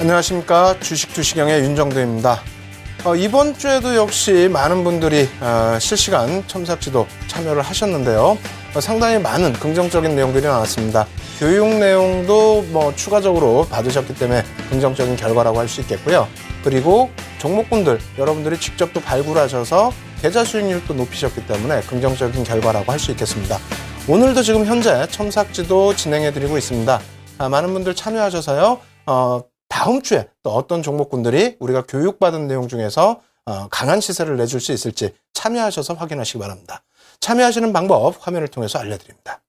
안녕하십니까. 주식투시경의 윤정도입니다. 이번 주에도 역시 많은 분들이 실시간 첨삭지도 참여를 하셨는데요. 상당히 많은 긍정적인 내용들이 나왔습니다. 교육 내용도 추가적으로 받으셨기 때문에 긍정적인 결과라고 할 수 있겠고요. 그리고 종목군들 여러분들이 직접 또 발굴하셔서 계좌 수익률도 높이셨기 때문에 긍정적인 결과라고 할 수 있겠습니다. 오늘도 지금 현재 첨삭지도 진행해드리고 있습니다. 많은 분들 참여하셔서요. 다음 주에 또 어떤 종목군들이 우리가 교육받은 내용 중에서 강한 시세를 내줄 수 있을지 참여하셔서 확인하시기 바랍니다. 참여하시는 방법 화면을 통해서 알려드립니다.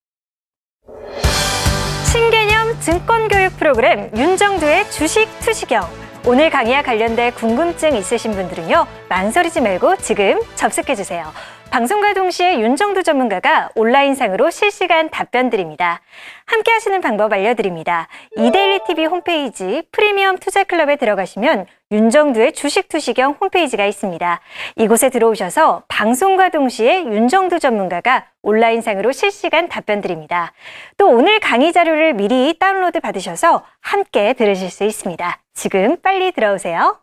신개념 증권교육 프로그램 윤정두의 주식 투시경. 오늘 강의와 관련된 궁금증 있으신 분들은요, 망설이지 말고 지금 접속해주세요. 방송과 동시에 윤정두 전문가가 온라인상으로 실시간 답변 드립니다. 함께 하시는 방법 알려드립니다. 이데일리TV 홈페이지 프리미엄 투자클럽에 들어가시면 윤정두의 주식 투시경 홈페이지가 있습니다. 이곳에 들어오셔서 방송과 동시에 윤정두 전문가가 온라인상으로 실시간 답변 드립니다. 또 오늘 강의 자료를 미리 다운로드 받으셔서 함께 들으실 수 있습니다. 지금 빨리 들어오세요.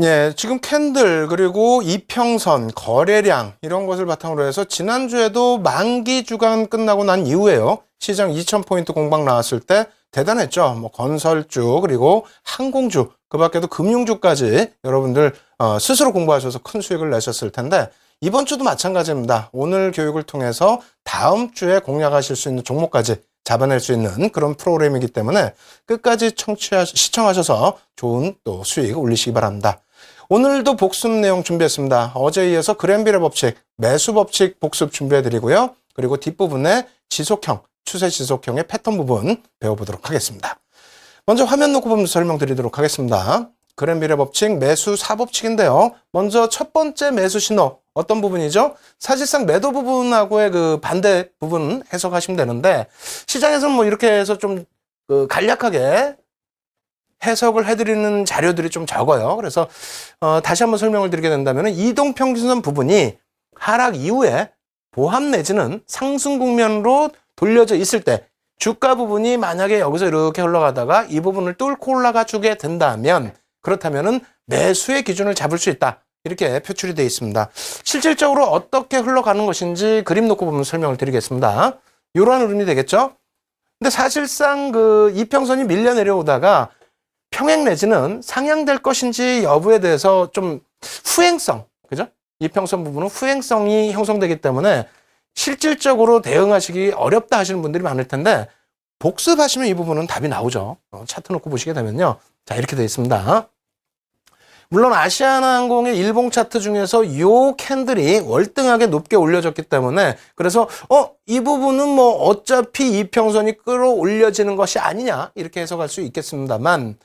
예, 지금 캔들 그리고 이평선, 거래량 이런 것을 바탕으로 해서 지난주에도 만기 주간 끝나고 난 이후에요. 시장 2000포인트 공방 나왔을 때 대단했죠. 건설주 그리고 항공주 그 밖에도 금융주까지 여러분들 스스로 공부하셔서 큰 수익을 내셨을 텐데 이번 주도 마찬가지입니다. 오늘 교육을 통해서 다음 주에 공략하실 수 있는 종목까지 잡아낼 수 있는 그런 프로그램이기 때문에 끝까지 시청하셔서 좋은 또 수익 올리시기 바랍니다. 오늘도 복습 내용 준비했습니다. 어제에 이어서 그랜빌의 법칙, 매수 법칙 복습 준비해드리고요. 그리고 뒷부분에 지속형, 추세 지속형의 패턴 부분 배워보도록 하겠습니다. 먼저 화면 놓고 보면서 설명드리도록 하겠습니다. 그랜빌의 법칙, 매수 4법칙인데요. 먼저 첫 번째 매수 신호, 어떤 부분이죠? 사실상 매도 부분하고의 그 반대 부분 해석하시면 되는데 시장에서는 이렇게 해서 좀 간략하게 해석을 해드리는 자료들이 좀 적어요. 그래서 다시 한번 설명을 드리게 된다면 이동평균선 부분이 하락 이후에 보합 내지는 상승 국면으로 돌려져 있을 때 주가 부분이 만약에 여기서 이렇게 흘러가다가 이 부분을 뚫고 올라가 주게 된다면 그렇다면은 매수의 기준을 잡을 수 있다. 이렇게 표출이 되어 있습니다. 실질적으로 어떻게 흘러가는 것인지 그림 놓고 보면 설명을 드리겠습니다. 이러한 흐름이 되겠죠? 근데 사실상 그 이평선이 밀려 내려오다가 평행 내지는 상향될 것인지 여부에 대해서 좀 후행성, 그죠? 이평선 부분은 후행성이 형성되기 때문에 실질적으로 대응하시기 어렵다 하시는 분들이 많을 텐데 복습하시면 이 부분은 답이 나오죠. 차트 놓고 보시게 되면요. 자, 이렇게 되어 있습니다. 물론 아시아나항공의 일봉 차트 중에서 이 캔들이 월등하게 높게 올려졌기 때문에 그래서 이 부분은 어차피 이평선이 끌어올려지는 것이 아니냐 이렇게 해석할 수 있겠습니다만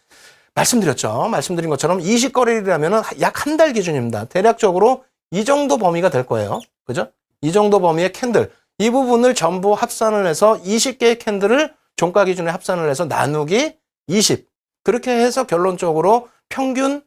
말씀드린 것처럼 20거래일이라면 약 한 달 기준입니다. 대략적으로 이 정도 범위가 될 거예요. 그죠? 이 정도 범위의 캔들 이 부분을 전부 합산을 해서 20개의 캔들을 종가 기준에 합산을 해서 나누기 20 그렇게 해서 결론적으로 평균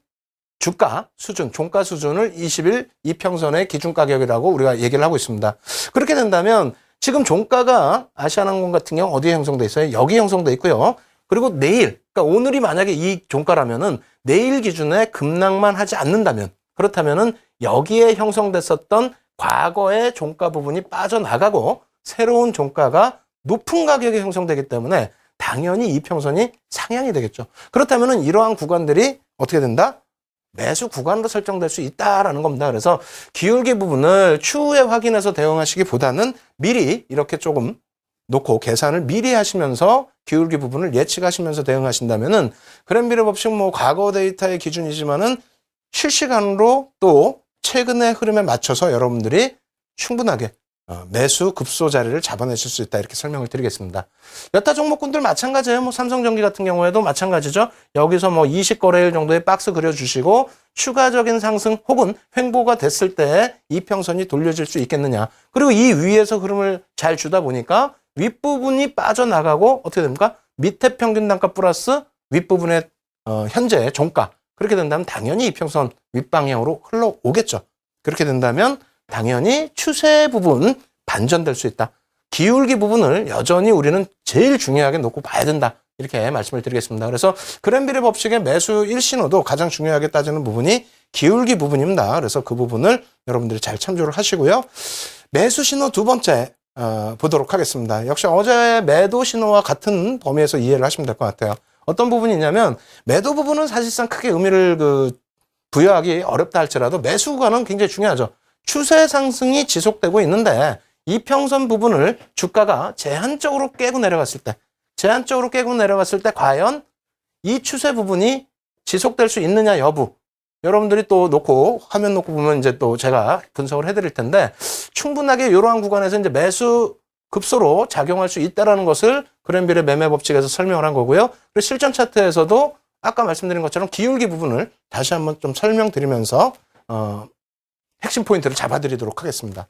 주가 수준, 종가 수준을 20일 이평선의 기준 가격이라고 우리가 얘기를 하고 있습니다. 그렇게 된다면 지금 종가가 아시아나항공 같은 경우 어디에 형성돼 있어요? 여기 형성돼 있고요. 그리고 내일, 그러니까 오늘이 만약에 이 종가라면은 내일 기준에 급락만 하지 않는다면 그렇다면은 여기에 형성됐었던 과거의 종가 부분이 빠져나가고 새로운 종가가 높은 가격에 형성되기 때문에 당연히 이평선이 상향이 되겠죠. 그렇다면은 이러한 구간들이 어떻게 된다? 매수 구간으로 설정될 수 있다라는 겁니다. 그래서 기울기 부분을 추후에 확인해서 대응하시기보다는 미리 이렇게 조금 놓고 계산을 미리 하시면서 기울기 부분을 예측하시면서 대응하신다면은 그랜빌의 법칙 과거 데이터의 기준이지만은 실시간으로 또 최근의 흐름에 맞춰서 여러분들이 충분하게 매수 급소 자리를 잡아내실 수 있다 이렇게 설명을 드리겠습니다. 여타 종목군들 마찬가지예요. 삼성전기 같은 경우에도 마찬가지죠. 여기서 20거래일 정도의 박스 그려주시고 추가적인 상승 혹은 횡보가 됐을 때 이평선이 돌려질 수 있겠느냐. 그리고 이 위에서 흐름을 잘 주다 보니까 윗부분이 빠져나가고 어떻게 됩니까? 밑에 평균 단가 플러스 윗부분의 현재 종가 그렇게 된다면 당연히 이평선 윗방향으로 흘러오겠죠. 그렇게 된다면 당연히 추세 부분 반전될 수 있다. 기울기 부분을 여전히 우리는 제일 중요하게 놓고 봐야 된다. 이렇게 말씀을 드리겠습니다. 그래서 그랜빌의 법칙의 매수 1신호도 가장 중요하게 따지는 부분이 기울기 부분입니다. 그래서 그 부분을 여러분들이 잘 참조를 하시고요. 매수 신호 두 번째 보도록 하겠습니다. 역시 어제 매도 신호와 같은 범위에서 이해를 하시면 될 것 같아요. 어떤 부분이냐면 매도 부분은 사실상 크게 의미를 부여하기 어렵다 할지라도 매수 구간은 굉장히 중요하죠. 추세 상승이 지속되고 있는데 이평선 부분을 주가가 제한적으로 깨고 내려갔을 때 과연 이 추세 부분이 지속될 수 있느냐 여부, 여러분들이 또 화면 놓고 보면 이제 또 제가 분석을 해드릴 텐데 충분하게 이러한 구간에서 이제 매수 급소로 작용할 수 있다라는 것을 그랜빌의 매매 법칙에서 설명을 한 거고요. 그리고 실전 차트에서도 아까 말씀드린 것처럼 기울기 부분을 다시 한번 좀 설명드리면서 핵심 포인트를 잡아드리도록 하겠습니다.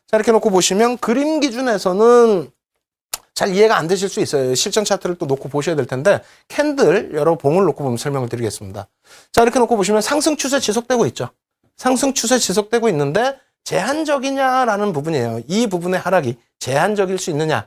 자, 이렇게 놓고 보시면 그림 기준에서는 잘 이해가 안 되실 수 있어요. 실전 차트를 또 놓고 보셔야 될 텐데 캔들 여러 봉을 놓고 보면 설명을 드리겠습니다. 자, 이렇게 놓고 보시면 상승 추세 지속되고 있죠. 상승 추세 지속되고 있는데 제한적이냐라는 부분이에요. 이 부분의 하락이 제한적일 수 있느냐.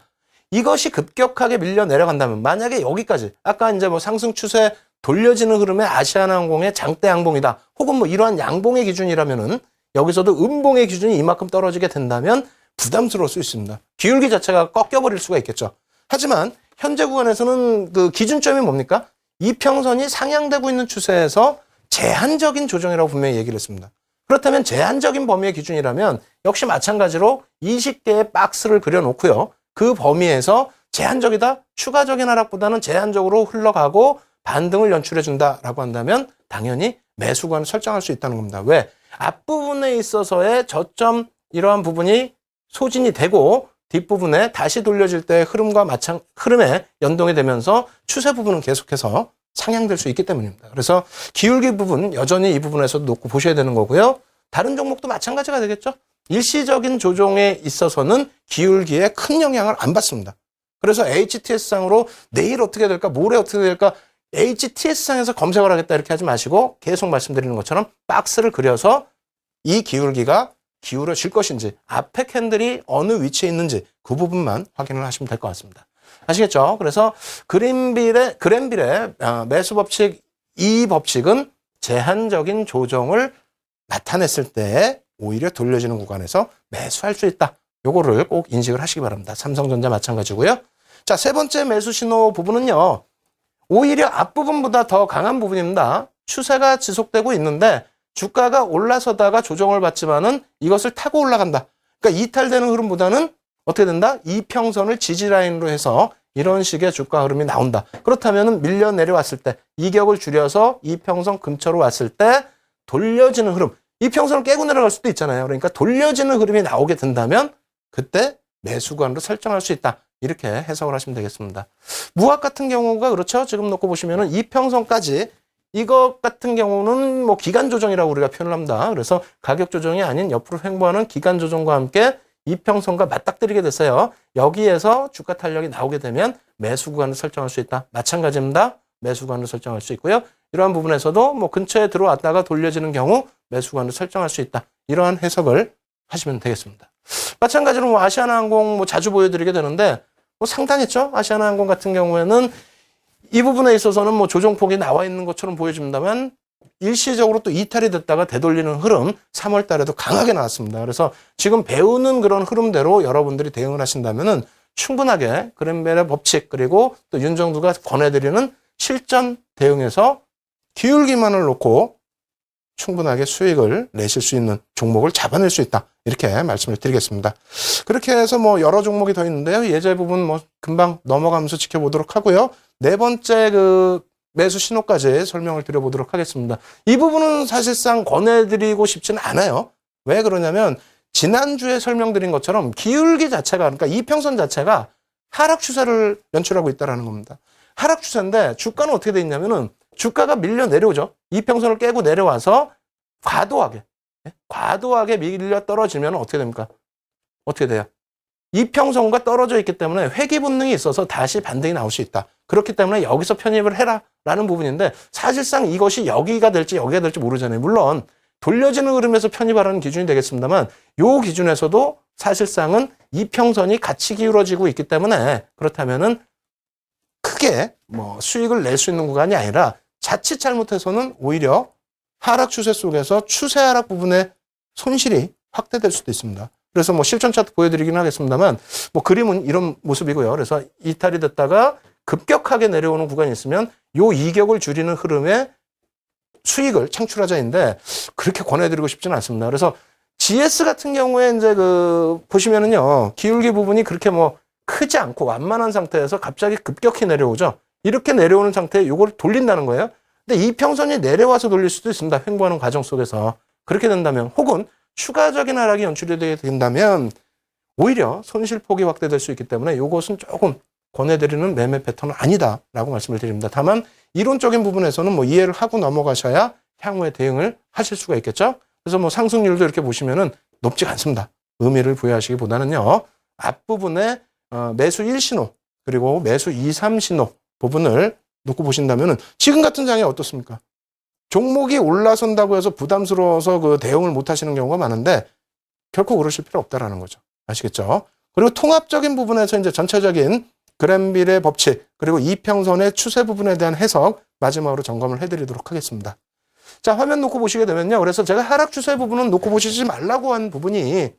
이것이 급격하게 밀려 내려간다면 만약에 여기까지 아까 이제 뭐 상승 추세 돌려지는 흐름의 아시아나항공의 장대 양봉이다. 혹은 뭐 이러한 양봉의 기준이라면은 여기서도 음봉의 기준이 이만큼 떨어지게 된다면 부담스러울 수 있습니다. 기울기 자체가 꺾여버릴 수가 있겠죠. 하지만 현재 구간에서는 그 기준점이 뭡니까? 이평선이 상향되고 있는 추세에서 제한적인 조정이라고 분명히 얘기를 했습니다. 그렇다면 제한적인 범위의 기준이라면 역시 마찬가지로 20개의 박스를 그려놓고요. 그 범위에서 제한적이다, 추가적인 하락보다는 제한적으로 흘러가고 반등을 연출해준다라고 한다면 당연히 매수 구간을 설정할 수 있다는 겁니다. 왜? 앞부분에 있어서의 저점 이러한 부분이 소진이 되고 뒷부분에 다시 돌려질 때 흐름에 연동이 되면서 추세 부분은 계속해서 상향될 수 있기 때문입니다. 그래서 기울기 부분 여전히 이 부분에서도 놓고 보셔야 되는 거고요. 다른 종목도 마찬가지가 되겠죠. 일시적인 조정에 있어서는 기울기에 큰 영향을 안 받습니다. 그래서 HTS상으로 내일 어떻게 될까, 모레 어떻게 될까, HTS상에서 검색을 하겠다 이렇게 하지 마시고 계속 말씀드리는 것처럼 박스를 그려서 이 기울기가 기울어질 것인지 앞에 캔들이 어느 위치에 있는지 그 부분만 확인을 하시면 될 것 같습니다. 아시겠죠? 그래서 그랜빌의 매수 법칙 이 법칙은 제한적인 조정을 나타냈을 때 오히려 돌려지는 구간에서 매수할 수 있다. 요거를 꼭 인식을 하시기 바랍니다. 삼성전자 마찬가지고요. 자, 세 번째 매수 신호 부분은요. 오히려 앞부분보다 더 강한 부분입니다. 추세가 지속되고 있는데 주가가 올라서다가 조정을 받지만은 이것을 타고 올라간다. 그러니까 이탈되는 흐름보다는 어떻게 된다? 이평선을 지지라인으로 해서 이런 식의 주가 흐름이 나온다. 그렇다면은 밀려 내려왔을 때 이격을 줄여서 이평선 근처로 왔을 때 돌려지는 흐름. 이평선을 깨고 내려갈 수도 있잖아요. 그러니까 돌려지는 흐름이 나오게 된다면 그때 매수관으로 설정할 수 있다. 이렇게 해석을 하시면 되겠습니다. 무학 같은 경우가 그렇죠. 지금 놓고 보시면은 이평선까지 이것 같은 경우는 뭐 기간 조정이라고 우리가 표현을 합니다. 그래서 가격 조정이 아닌 옆으로 횡보하는 기간 조정과 함께 이평선과 맞닥뜨리게 됐어요. 여기에서 주가 탄력이 나오게 되면 매수 구간을 설정할 수 있다. 마찬가지입니다. 매수 구간을 설정할 수 있고요. 이러한 부분에서도 뭐 근처에 들어왔다가 돌려지는 경우 매수 구간을 설정할 수 있다. 이러한 해석을 하시면 되겠습니다. 마찬가지로 뭐 아시아나항공 뭐 자주 보여드리게 되는데 뭐 상당했죠. 아시아나항공 같은 경우에는 이 부분에 있어서는 뭐 조정폭이 나와 있는 것처럼 보여집니다만 일시적으로 또 이탈이 됐다가 되돌리는 흐름 3월 달에도 강하게 나왔습니다. 그래서 지금 배우는 그런 흐름대로 여러분들이 대응을 하신다면은 충분하게 그랜벨의 법칙 그리고 또 윤정두가 권해드리는 실전 대응에서 기울기만을 놓고 충분하게 수익을 내실 수 있는 종목을 잡아낼 수 있다. 이렇게 말씀을 드리겠습니다. 그렇게 해서 뭐 여러 종목이 더 있는데요. 예제 부분 뭐 금방 넘어가면서 지켜보도록 하고요. 네 번째 그 매수 신호까지 설명을 드려보도록 하겠습니다. 이 부분은 사실상 권해드리고 싶지는 않아요. 왜 그러냐면 지난주에 설명드린 것처럼 기울기 자체가 그러니까 이평선 자체가 하락 추세를 연출하고 있다는 겁니다. 하락 추세인데 주가는 어떻게 돼 있냐면은 주가가 밀려 내려오죠. 이평선을 깨고 내려와서 과도하게 밀려 떨어지면 어떻게 됩니까? 어떻게 돼요? 이평선과 떨어져 있기 때문에 회귀 본능이 있어서 다시 반등이 나올 수 있다. 그렇기 때문에 여기서 편입을 해라라는 부분인데 사실상 이것이 여기가 될지 모르잖아요. 물론 돌려지는 흐름에서 편입하라는 기준이 되겠습니다만 이 기준에서도 사실상은 이평선이 같이 기울어지고 있기 때문에 그렇다면은 크게 뭐 수익을 낼 수 있는 구간이 아니라 자칫 잘못해서는 오히려 하락 추세 속에서 추세 하락 부분의 손실이 확대될 수도 있습니다. 그래서 뭐 실전 차트 보여드리긴 하겠습니다만 뭐 그림은 이런 모습이고요. 그래서 이탈이 됐다가 급격하게 내려오는 구간이 있으면 요 이격을 줄이는 흐름에 수익을 창출하자인데 그렇게 권해드리고 싶지는 않습니다. 그래서 GS 같은 경우에 이제 보시면은요, 기울기 부분이 그렇게 뭐 크지 않고 완만한 상태에서 갑자기 급격히 내려오죠. 이렇게 내려오는 상태에 요걸 돌린다는 거예요. 근데 이평선이 내려와서 돌릴 수도 있습니다. 횡보하는 과정 속에서. 그렇게 된다면 혹은 추가적인 하락이 연출이 되게 된다면 오히려 손실폭이 확대될 수 있기 때문에 이것은 조금 권해드리는 매매 패턴은 아니다라고 말씀을 드립니다. 다만 이론적인 부분에서는 뭐 이해를 하고 넘어가셔야 향후에 대응을 하실 수가 있겠죠. 그래서 뭐 상승률도 이렇게 보시면은 높지가 않습니다. 의미를 부여하시기보다는요, 앞부분에 매수 1신호 그리고 매수 2, 3신호 부분을 놓고 보신다면은 지금 같은 장이 어떻습니까? 종목이 올라선다고 해서 부담스러워서 그 대응을 못 하시는 경우가 많은데 결코 그러실 필요 없다라는 거죠. 아시겠죠? 그리고 통합적인 부분에서 이제 전체적인 그랜빌의 법칙 그리고 이평선의 추세 부분에 대한 해석 마지막으로 점검을 해드리도록 하겠습니다. 자, 화면 놓고 보시게 되면요. 그래서 제가 하락 추세 부분은 놓고 보시지 말라고 한 부분이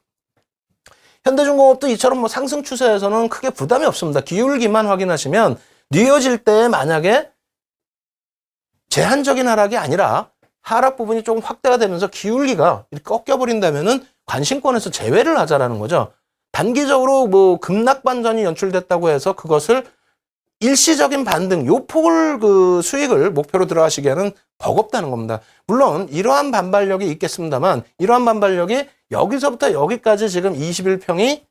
현대중공업도 이처럼 뭐 상승 추세에서는 크게 부담이 없습니다. 기울기만 확인하시면 뉘어질 때 만약에 제한적인 하락이 아니라 하락 부분이 조금 확대가 되면서 기울기가 이렇게 꺾여버린다면은 관심권에서 제외를 하자라는 거죠. 단기적으로 뭐 급락 반전이 연출됐다고 해서 그것을 일시적인 반등, 요 폭을 수익을 목표로 들어가시기에는 버겁다는 겁니다. 물론 이러한 반발력이 있겠습니다만 이러한 반발력이 여기서부터 여기까지 지금 21평이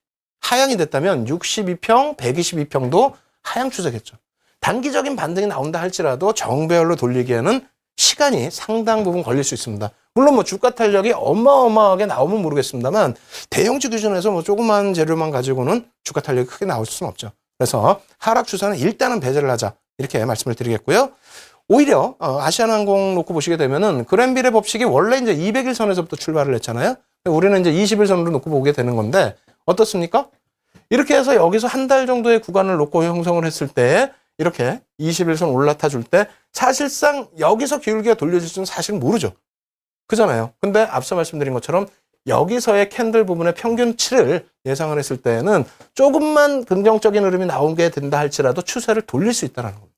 하향이 됐다면 62평, 122평도 하향 추세겠죠. 단기적인 반등이 나온다 할지라도 정배열로 돌리기에는 시간이 상당 부분 걸릴 수 있습니다. 물론 뭐 주가 탄력이 어마어마하게 나오면 모르겠습니다만 대형주 기준에서 뭐 조그만 재료만 가지고는 주가 탄력이 크게 나올 수는 없죠. 그래서 하락 추세는 일단은 배제를 하자 이렇게 말씀을 드리겠고요. 오히려 아시아나항공 놓고 보시게 되면은 그랜빌의 법칙이 원래 이제 200일선에서부터 출발을 했잖아요. 우리는 이제 20일선으로 놓고 보게 되는 건데 어떻습니까? 이렇게 해서 여기서 한 달 정도의 구간을 놓고 형성을 했을 때 이렇게 21선 올라타 줄 때 사실상 여기서 기울기가 돌려질 수는 사실 모르죠. 그잖아요. 근데 앞서 말씀드린 것처럼 여기서의 캔들 부분의 평균치를 예상을 했을 때는 조금만 긍정적인 흐름이 나오게 된다 할지라도 추세를 돌릴 수 있다는 겁니다.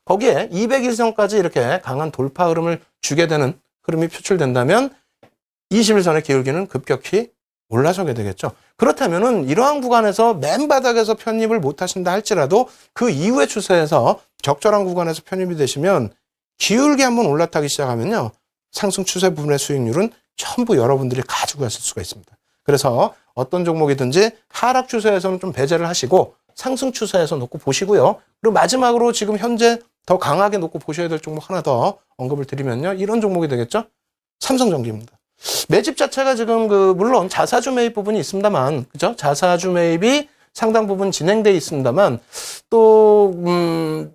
거기에 200일선까지 이렇게 강한 돌파 흐름을 주게 되는 흐름이 표출된다면 21선의 기울기는 급격히 올라서게 되겠죠. 그렇다면은 이러한 구간에서 맨 바닥에서 편입을 못 하신다 할지라도 그 이후의 추세에서 적절한 구간에서 편입이 되시면 기울기 한번 올라타기 시작하면요. 상승 추세 부분의 수익률은 전부 여러분들이 가지고 가실 수가 있습니다. 그래서 어떤 종목이든지 하락 추세에서는 좀 배제를 하시고 상승 추세에서 놓고 보시고요. 그리고 마지막으로 지금 현재 더 강하게 놓고 보셔야 될 종목 하나 더 언급을 드리면요. 이런 종목이 되겠죠. 삼성전기입니다. 매집 자체가 지금 물론 자사주 매입 부분이 있습니다만, 그죠? 자사주 매입이 상당 부분 진행돼 있습니다만, 또,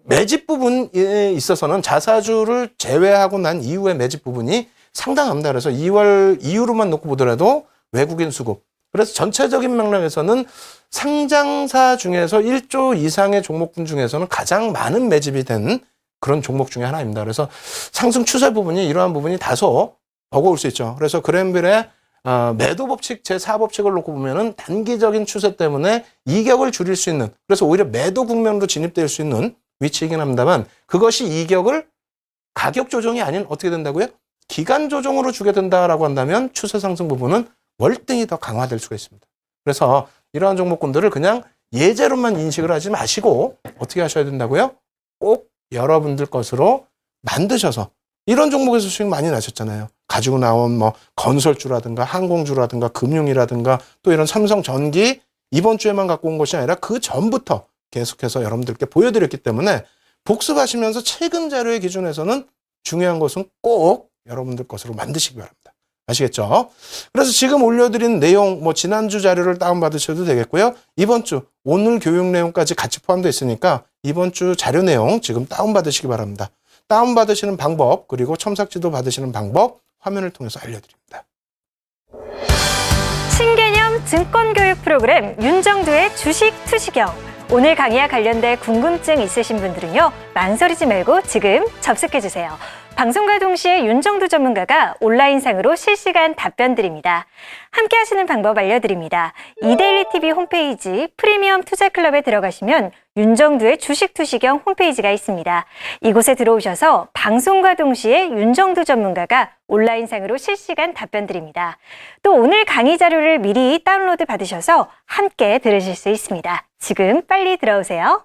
매집 부분에 있어서는 자사주를 제외하고 난 이후의 매집 부분이 상당합니다. 그래서 2월 이후로만 놓고 보더라도 외국인 수급. 그래서 전체적인 맥락에서는 상장사 중에서 1조 이상의 종목군 중에서는 가장 많은 매집이 된 그런 종목 중에 하나입니다. 그래서 상승 추세 부분이 이러한 부분이 다소 버거울 수 있죠. 그래서 그랜빌의 매도 법칙 제4법칙을 놓고 보면은 단기적인 추세 때문에 이격을 줄일 수 있는, 그래서 오히려 매도 국면으로 진입될 수 있는 위치이긴 합니다만 그것이 이격을 가격 조정이 아닌 어떻게 된다고요? 기간 조정으로 주게 된다라고 한다면 추세 상승 부분은 월등히 더 강화될 수가 있습니다. 그래서 이러한 종목군들을 그냥 예제로만 인식을 하지 마시고 어떻게 하셔야 된다고요? 꼭 여러분들 것으로 만드셔서, 이런 종목에서 수익 많이 나셨잖아요. 가지고 나온 뭐 건설주라든가 항공주라든가 금융이라든가 또 이런 삼성전기 이번 주에만 갖고 온 것이 아니라 그 전부터 계속해서 여러분들께 보여드렸기 때문에 복습하시면서 최근 자료의 기준에서는 중요한 것은 꼭 여러분들 것으로 만드시기 바랍니다. 아시겠죠? 그래서 지금 올려드린 내용, 뭐 지난주 자료를 다운받으셔도 되겠고요. 이번 주 오늘 교육 내용까지 같이 포함되어 있으니까 이번 주 자료 내용 지금 다운받으시기 바랍니다. 다운받으시는 방법, 그리고 첨삭지도 받으시는 방법 화면을 통해서 알려드립니다. 신개념 증권교육 프로그램 윤정두의 주식 투시경. 오늘 강의와 관련된 궁금증 있으신 분들은요, 망설이지 말고 지금 접속해주세요. 방송과 동시에 윤정두 전문가가 온라인상으로 실시간 답변 드립니다. 함께 하시는 방법 알려드립니다. 이데일리 TV 홈페이지 프리미엄 투자클럽에 들어가시면 윤정두의 주식 투시경 홈페이지가 있습니다. 이곳에 들어오셔서 방송과 동시에 윤정두 전문가가 온라인상으로 실시간 답변 드립니다. 또 오늘 강의 자료를 미리 다운로드 받으셔서 함께 들으실 수 있습니다. 지금 빨리 들어오세요.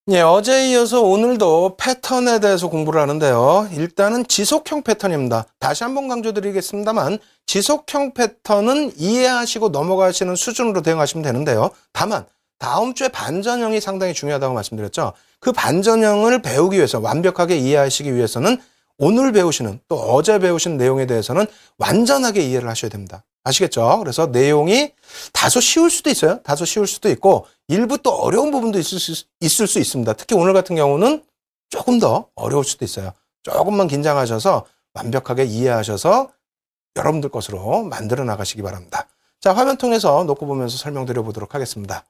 예, 어제에 이어서 오늘도 패턴에 대해서 공부를 하는데요. 일단은 지속형 패턴입니다. 다시 한번 강조드리겠습니다만 지속형 패턴은 이해하시고 넘어가시는 수준으로 대응하시면 되는데요. 다만 다음 주에 반전형이 상당히 중요하다고 말씀드렸죠. 그 반전형을 배우기 위해서 완벽하게 이해하시기 위해서는 오늘 배우시는 또 어제 배우신 내용에 대해서는 완전하게 이해를 하셔야 됩니다. 아시겠죠? 그래서 내용이 다소 쉬울 수도 있어요. 다소 쉬울 수도 있고 일부 또 어려운 부분도 있을 수 있습니다. 특히 오늘 같은 경우는 조금 더 어려울 수도 있어요. 조금만 긴장하셔서 완벽하게 이해하셔서 여러분들 것으로 만들어 나가시기 바랍니다. 자, 화면 통해서 놓고 보면서 설명드려 보도록 하겠습니다.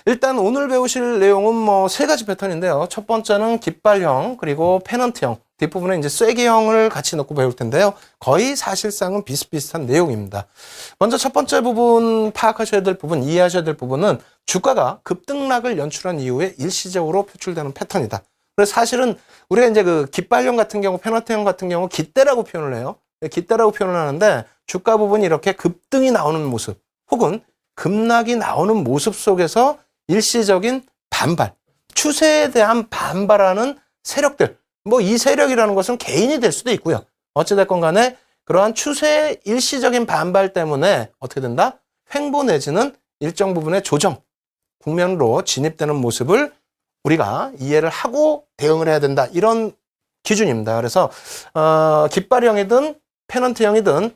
일단 오늘 배우실 내용은 세 가지 패턴인데요. 첫 번째는 깃발형 그리고 페넌트형, 뒷부분에 이제 쐐기형을 같이 넣고 배울 텐데요. 거의 사실상은 비슷비슷한 내용입니다. 먼저 첫 번째 부분 파악하셔야 될 부분, 이해하셔야 될 부분은 주가가 급등락을 연출한 이후에 일시적으로 표출되는 패턴이다. 그래서 사실은 우리가 이제 그 깃발형 같은 경우, 페넌트형 같은 경우 깃대라고 표현을 해요. 깃대라고 표현을 하는데 주가 부분이 이렇게 급등이 나오는 모습 혹은 급락이 나오는 모습 속에서 일시적인 반발, 추세에 대한 반발하는 세력들, 이 세력이라는 것은 개인이 될 수도 있고요. 어찌됐건 간에 그러한 추세의 일시적인 반발 때문에 어떻게 된다? 횡보 내지는 일정 부분의 조정, 국면으로 진입되는 모습을 우리가 이해를 하고 대응을 해야 된다. 이런 기준입니다. 그래서 깃발형이든 페넌트형이든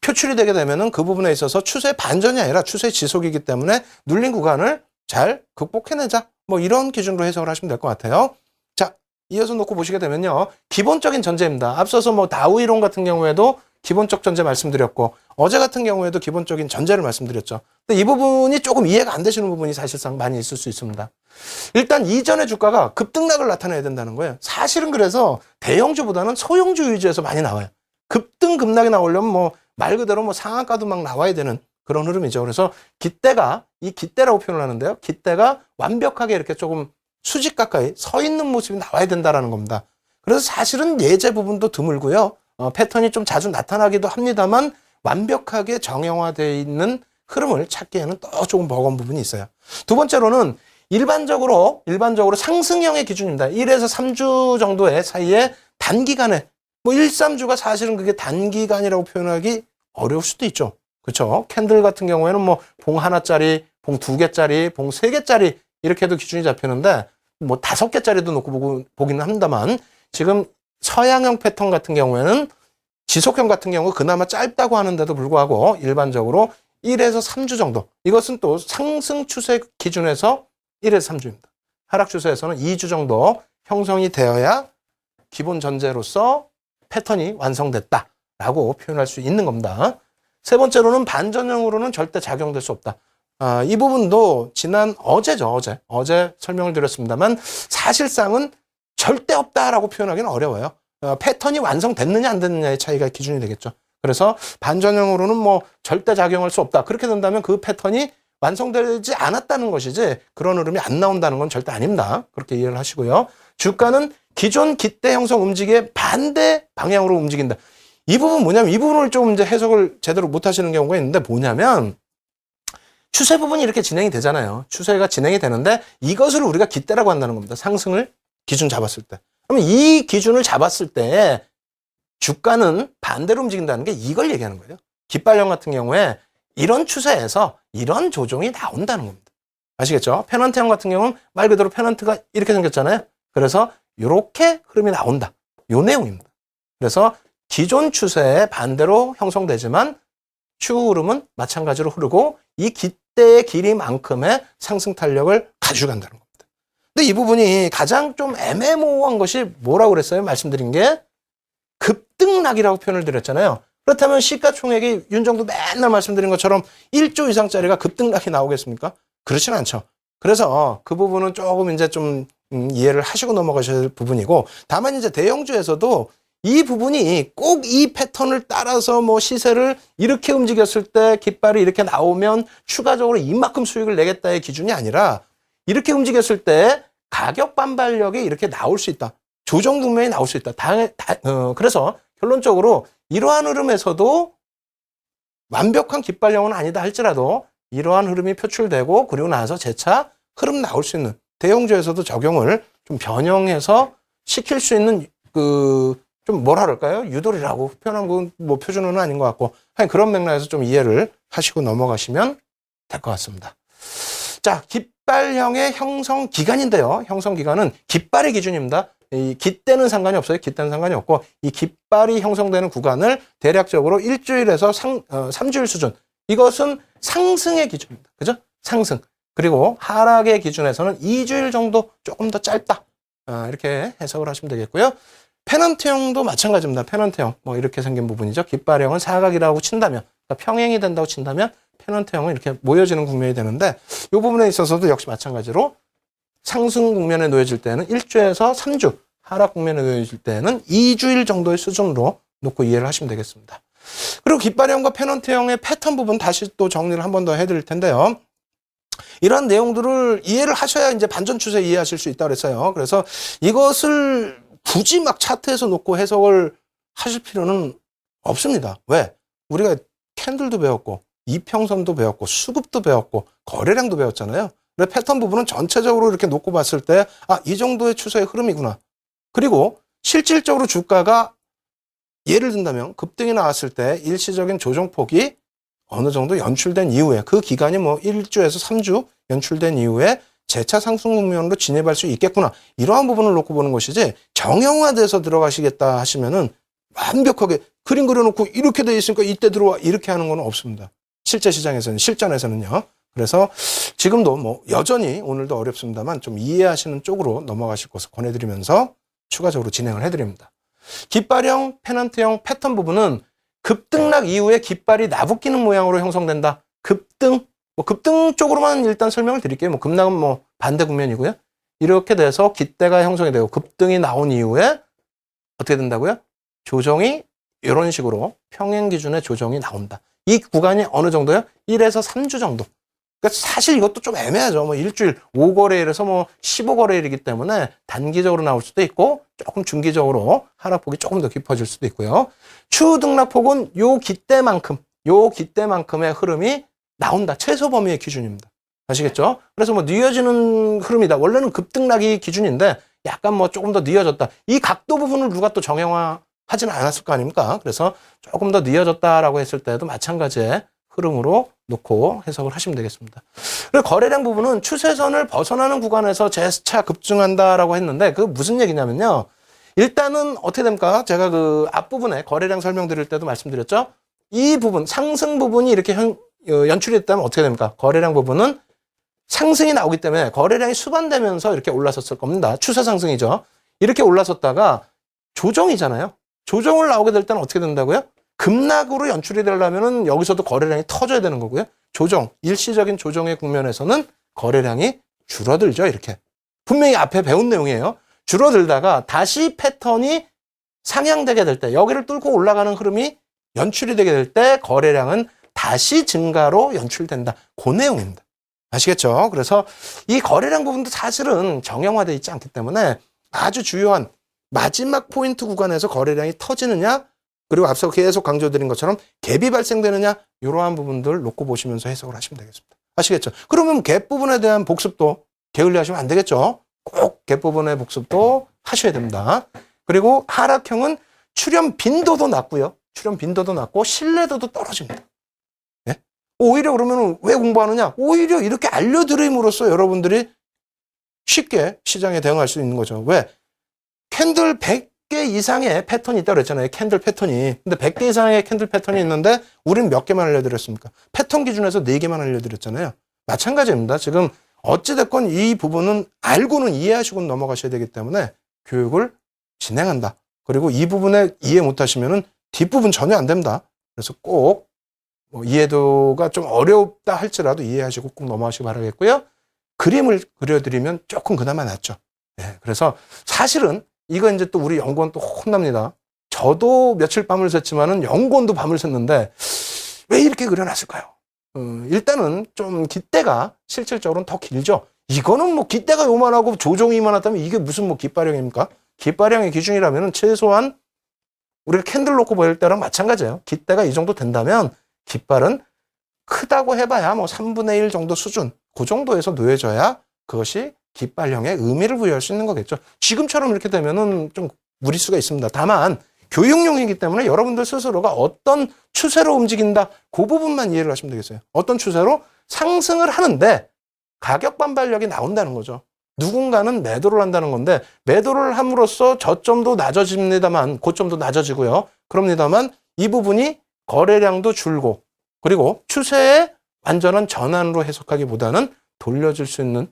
표출이 되게 되면은 그 부분에 있어서 추세 반전이 아니라 추세 지속이기 때문에 눌린 구간을 잘 극복해내자. 이런 기준으로 해석을 하시면 될 것 같아요. 자, 이어서 놓고 보시게 되면요. 기본적인 전제입니다. 앞서서 다우 이론 같은 경우에도 기본적 전제 말씀드렸고 어제 같은 경우에도 기본적인 전제를 말씀드렸죠. 근데 이 부분이 조금 이해가 안 되시는 부분이 사실상 많이 있을 수 있습니다. 일단 이전의 주가가 급등락을 나타내야 된다는 거예요. 사실은 그래서 대형주보다는 소형주 위주에서 많이 나와요. 급등 급락이 나오려면 말 그대로 상한가도 막 나와야 되는 그런 흐름이죠. 그래서 깃대가 이 깃대라고 표현을 하는데요. 깃대가 완벽하게 이렇게 조금 수직 가까이 서 있는 모습이 나와야 된다라는 겁니다. 그래서 사실은 예제 부분도 드물고요. 패턴이 좀 자주 나타나기도 합니다만 완벽하게 정형화되어 있는 흐름을 찾기에는 또 조금 버거운 부분이 있어요. 두 번째로는 일반적으로 상승형의 기준입니다. 1에서 3주 정도의 사이에 단기간에 1, 3주가 사실은 그게 단기간이라고 표현하기 어려울 수도 있죠. 그렇죠? 캔들 같은 경우에는 봉 하나짜리, 봉 2개짜리, 봉 3개짜리 이렇게 해도 기준이 잡히는데 5개짜리도 놓고 보기는 합니다만 지금 서양형 패턴 같은 경우에는 지속형 같은 경우 그나마 짧다고 하는데도 불구하고 일반적으로 1에서 3주 정도. 이것은 또 상승 추세 기준에서 1에서 3주입니다. 하락 추세에서는 2주 정도 형성이 되어야 기본 전제로서 패턴이 완성됐다라고 표현할 수 있는 겁니다. 세 번째로는 반전형으로는 절대 작용될 수 없다. 이 부분도 어제 설명을 드렸습니다만 사실상은 절대 없다라고 표현하기는 어려워요. 패턴이 완성됐느냐 안 됐느냐의 차이가 기준이 되겠죠. 그래서 반전형으로는 절대 작용할 수 없다. 그렇게 된다면 그 패턴이 완성되지 않았다는 것이지 그런 흐름이 안 나온다는 건 절대 아닙니다. 그렇게 이해를 하시고요. 주가는 기존 깃대 형성 움직임의 반대 방향으로 움직인다. 이 부분 뭐냐면 이 부분을 좀 이제 해석을 제대로 못 하시는 경우가 있는데 뭐냐면 추세 부분이 이렇게 진행이 되잖아요. 추세가 진행이 되는데 이것을 우리가 깃대라고 한다는 겁니다. 상승을 기준 잡았을 때. 그러면 이 기준을 잡았을 때 주가는 반대로 움직인다는 게 이걸 얘기하는 거예요. 깃발형 같은 경우에 이런 추세에서 이런 조정이 나온다는 겁니다. 아시겠죠? 페넌트형 같은 경우는 말 그대로 페넌트가 이렇게 생겼잖아요. 그래서 이렇게 흐름이 나온다. 요 내용입니다. 그래서 기존 추세에 반대로 형성되지만 추후 흐름은 마찬가지로 흐르고 이 깃대의 길이만큼의 상승 탄력을 가져간다는 겁니다. 근데 이 부분이 가장 좀 애매모호한 것이 뭐라고 그랬어요? 말씀드린 게 급등락이라고 표현을 드렸잖아요. 그렇다면 시가총액이 윤정도 맨날 말씀드린 것처럼 1조 이상짜리가 급등락이 나오겠습니까? 그렇진 않죠. 그래서 그 부분은 조금 이제 좀 이해를 하시고 넘어가셔야 될 부분이고, 다만 이제 대형주에서도 이 부분이 꼭 이 패턴을 따라서 뭐 시세를 이렇게 움직였을 때 깃발이 이렇게 나오면 추가적으로 이만큼 수익을 내겠다의 기준이 아니라, 이렇게 움직였을 때 가격 반발력이 이렇게 나올 수 있다. 조정 국면이 나올 수 있다. 그래서 결론적으로 이러한 흐름에서도 완벽한 깃발령은 아니다 할지라도 이러한 흐름이 표출되고 그리고 나서 재차 흐름 나올 수 있는 대형주에서도 적용을 좀 변형해서 시킬 수 있는 좀 뭐라 그럴까요? 유도리라고 표현한 건 뭐 표준어는 아닌 것 같고, 하여간 그런 맥락에서 좀 이해를 하시고 넘어가시면 될 것 같습니다. 자, 깃발형의 형성 기간인데요. 형성 기간은 깃발의 기준입니다. 이 깃대는 상관이 없어요. 깃대는 상관이 없고, 이 깃발이 형성되는 구간을 대략적으로 일주일에서 3주일 수준. 이것은 상승의 기준입니다. 그죠? 상승. 그리고 하락의 기준에서는 2주일 정도 조금 더 짧다. 이렇게 해석을 하시면 되겠고요. 페넌트형도 마찬가지입니다. 페넌트형. 뭐 이렇게 생긴 부분이죠. 깃발형은 사각이라고 친다면, 그러니까 평행이 된다고 친다면 페넌트형은 이렇게 모여지는 국면이 되는데, 이 부분에 있어서도 역시 마찬가지로 상승 국면에 놓여질 때는 1주에서 3주, 하락 국면에 놓여질 때는 2주일 정도의 수준으로 놓고 이해를 하시면 되겠습니다. 그리고 깃발형과 페넌트형의 패턴 부분 다시 또 정리를 한 번 더 해드릴 텐데요. 이러한 내용들을 이해를 하셔야 이제 반전 추세 이해하실 수 있다고 그랬어요. 그래서 이것을 굳이 막 차트에서 놓고 해석을 하실 필요는 없습니다. 왜? 우리가 캔들도 배웠고, 이평선도 배웠고, 수급도 배웠고, 거래량도 배웠잖아요. 그래서 패턴 부분은 전체적으로 이렇게 놓고 봤을 때, 이 정도의 추세의 흐름이구나. 그리고 실질적으로 주가가 예를 든다면 급등이 나왔을 때 일시적인 조정폭이 어느 정도 연출된 이후에, 그 기간이 뭐 1주에서 3주 연출된 이후에 재차 상승 국면으로 진입할 수 있겠구나. 이러한 부분을 놓고 보는 것이지, 정형화돼서 들어가시겠다 하시면은 완벽하게 그림 그려놓고 이렇게 돼 있으니까 이때 들어와 이렇게 하는 건 없습니다. 실제 시장에서는, 실전에서는요. 그래서 지금도 뭐 여전히 오늘도 어렵습니다만 좀 이해하시는 쪽으로 넘어가실 것을 권해드리면서 추가적으로 진행을 해드립니다. 깃발형, 페넌트형 패턴 부분은 급등락 이후에 깃발이 나부끼는 모양으로 형성된다. 급등, 뭐 급등 쪽으로만 일단 설명을 드릴게요. 뭐 급락은 뭐 반대 국면이고요. 이렇게 돼서 깃대가 형성이 되고 급등이 나온 이후에 어떻게 된다고요? 조정이 이런 식으로 평행 기준의 조정이 나온다. 이 구간이 어느 정도요? 1에서 3주 정도. 그러니까 사실 이것도 좀 애매하죠. 뭐 일주일 5거래일에서 뭐 15거래일이기 때문에 단기적으로 나올 수도 있고, 조금 중기적으로 하락폭이 조금 더 깊어질 수도 있고요. 추후 등락폭은 요 깃대만큼의 흐름이 나온다. 최소 범위의 기준입니다. 아시겠죠? 그래서 뭐 늦어지는 흐름이다. 원래는 급등락이 기준인데 약간 뭐 조금 더 늦어졌다. 이 각도 부분을 누가 또 정형화하지는 않았을 거 아닙니까? 그래서 조금 더 늦어졌다라고 했을 때도 마찬가지의 흐름으로 놓고 해석을 하시면 되겠습니다. 그리고 거래량 부분은 추세선을 벗어나는 구간에서 재차 급증한다라고 했는데, 그 무슨 얘기냐면요. 일단은 어떻게 됩니까? 제가 그 앞부분에 거래량 설명드릴 때도 말씀드렸죠. 이 부분, 상승 부분이 이렇게 연출이 됐다면 어떻게 됩니까? 거래량 부분은 상승이 나오기 때문에 거래량이 수반되면서 이렇게 올라섰을 겁니다. 추세 상승이죠. 이렇게 올라섰다가 조정이잖아요. 조정을 나오게 될 때는 어떻게 된다고요? 급락으로 연출이 되려면은 여기서도 거래량이 터져야 되는 거고요. 조정, 일시적인 조정의 국면에서는 거래량이 줄어들죠. 이렇게. 분명히 앞에 배운 내용이에요. 줄어들다가 다시 패턴이 상향되게 될 때, 여기를 뚫고 올라가는 흐름이 연출이 되게 될 때 거래량은 다시 증가로 연출된다. 그 내용입니다. 아시겠죠? 그래서 이 거래량 부분도 사실은 정형화되어 있지 않기 때문에 아주 주요한 마지막 포인트 구간에서 거래량이 터지느냐, 그리고 앞서 계속 강조드린 것처럼 갭이 발생되느냐, 이러한 부분들 놓고 보시면서 해석을 하시면 되겠습니다. 아시겠죠? 그러면 갭 부분에 대한 복습도 게을리 하시면 안 되겠죠? 꼭 갭 부분의 복습도 하셔야 됩니다. 그리고 하락형은 출현 빈도도 낮고요. 출현 빈도도 낮고 신뢰도도 떨어집니다. 예? 오히려 그러면 왜 공부하느냐? 오히려 이렇게 알려드림으로써 여러분들이 쉽게 시장에 대응할 수 있는 거죠. 왜? 캔들 100개 이상의 패턴이 있다고 그랬잖아요. 캔들 패턴이. 근데 100개 이상의 캔들 패턴이 있는데 우리는 몇 개만 알려드렸습니까? 패턴 기준에서 4개만 알려드렸잖아요. 마찬가지입니다. 지금 어찌됐건 이 부분은 알고는 이해하시고 넘어가셔야 되기 때문에 교육을 진행한다. 그리고 이 부분에 이해 못하시면은 뒷부분 전혀 안 됩니다. 그래서 꼭 이해도가 좀 어렵다 할지라도 이해하시고 꼭 넘어가시기 바라겠고요. 그림을 그려드리면 조금 그나마 낫죠. 네, 그래서 사실은 이거 이제 또 우리 연구원 또 혼납니다. 저도 며칠 밤을 샜지만은 연구원도 밤을 샜는데 왜 이렇게 그려놨을까요? 일단은 좀 깃대가 실질적으로는 더 길죠. 이거는 뭐 깃대가 요만하고 조종이 이만하다면 이게 무슨 뭐 깃발형입니까? 깃발형의 기준이라면은 최소한 우리가 캔들 놓고 보일 때랑 마찬가지예요. 깃대가 이 정도 된다면 깃발은 크다고 해봐야 뭐 3분의 1 정도 수준, 그 정도에서 놓여져야 그것이 깃발형의 의미를 부여할 수 있는 거겠죠. 지금처럼 이렇게 되면은 좀 무리수가 있습니다. 다만 교육용이기 때문에 여러분들 스스로가 어떤 추세로 움직인다, 그 부분만 이해를 하시면 되겠어요. 어떤 추세로 상승을 하는데 가격 반발력이 나온다는 거죠. 누군가는 매도를 한다는 건데 매도를 함으로써 저점도 낮아집니다만, 고점도 낮아지고요. 그럽니다만 이 부분이 거래량도 줄고, 그리고 추세의 완전한 전환으로 해석하기보다는 돌려질 수 있는,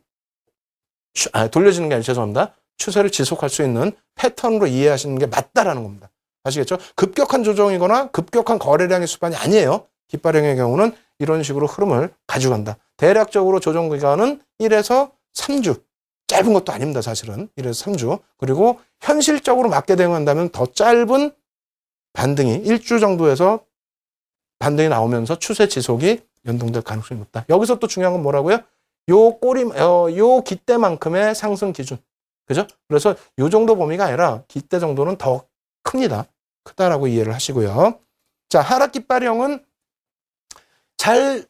돌려지는 게 아니라 죄송합니다. 추세를 지속할 수 있는 패턴으로 이해하시는 게 맞다라는 겁니다. 아시겠죠? 급격한 조정이거나 급격한 거래량의 수반이 아니에요. 깃발형의 경우는 이런 식으로 흐름을 가져간다. 대략적으로 조정 기간은 1에서 3주. 짧은 것도 아닙니다, 사실은. 1에서 3주. 그리고 현실적으로 맞게 대응한다면 더 짧은 반등이 1주 정도에서 반등이 나오면서 추세 지속이 연동될 가능성이 높다. 여기서 또 중요한 건 뭐라고요? 요 깃대만큼의 상승 기준. 그죠? 그래서 요 정도 범위가 아니라 깃대 정도는 더 큽니다. 크다라고 이해를 하시고요. 자, 하락 깃발형은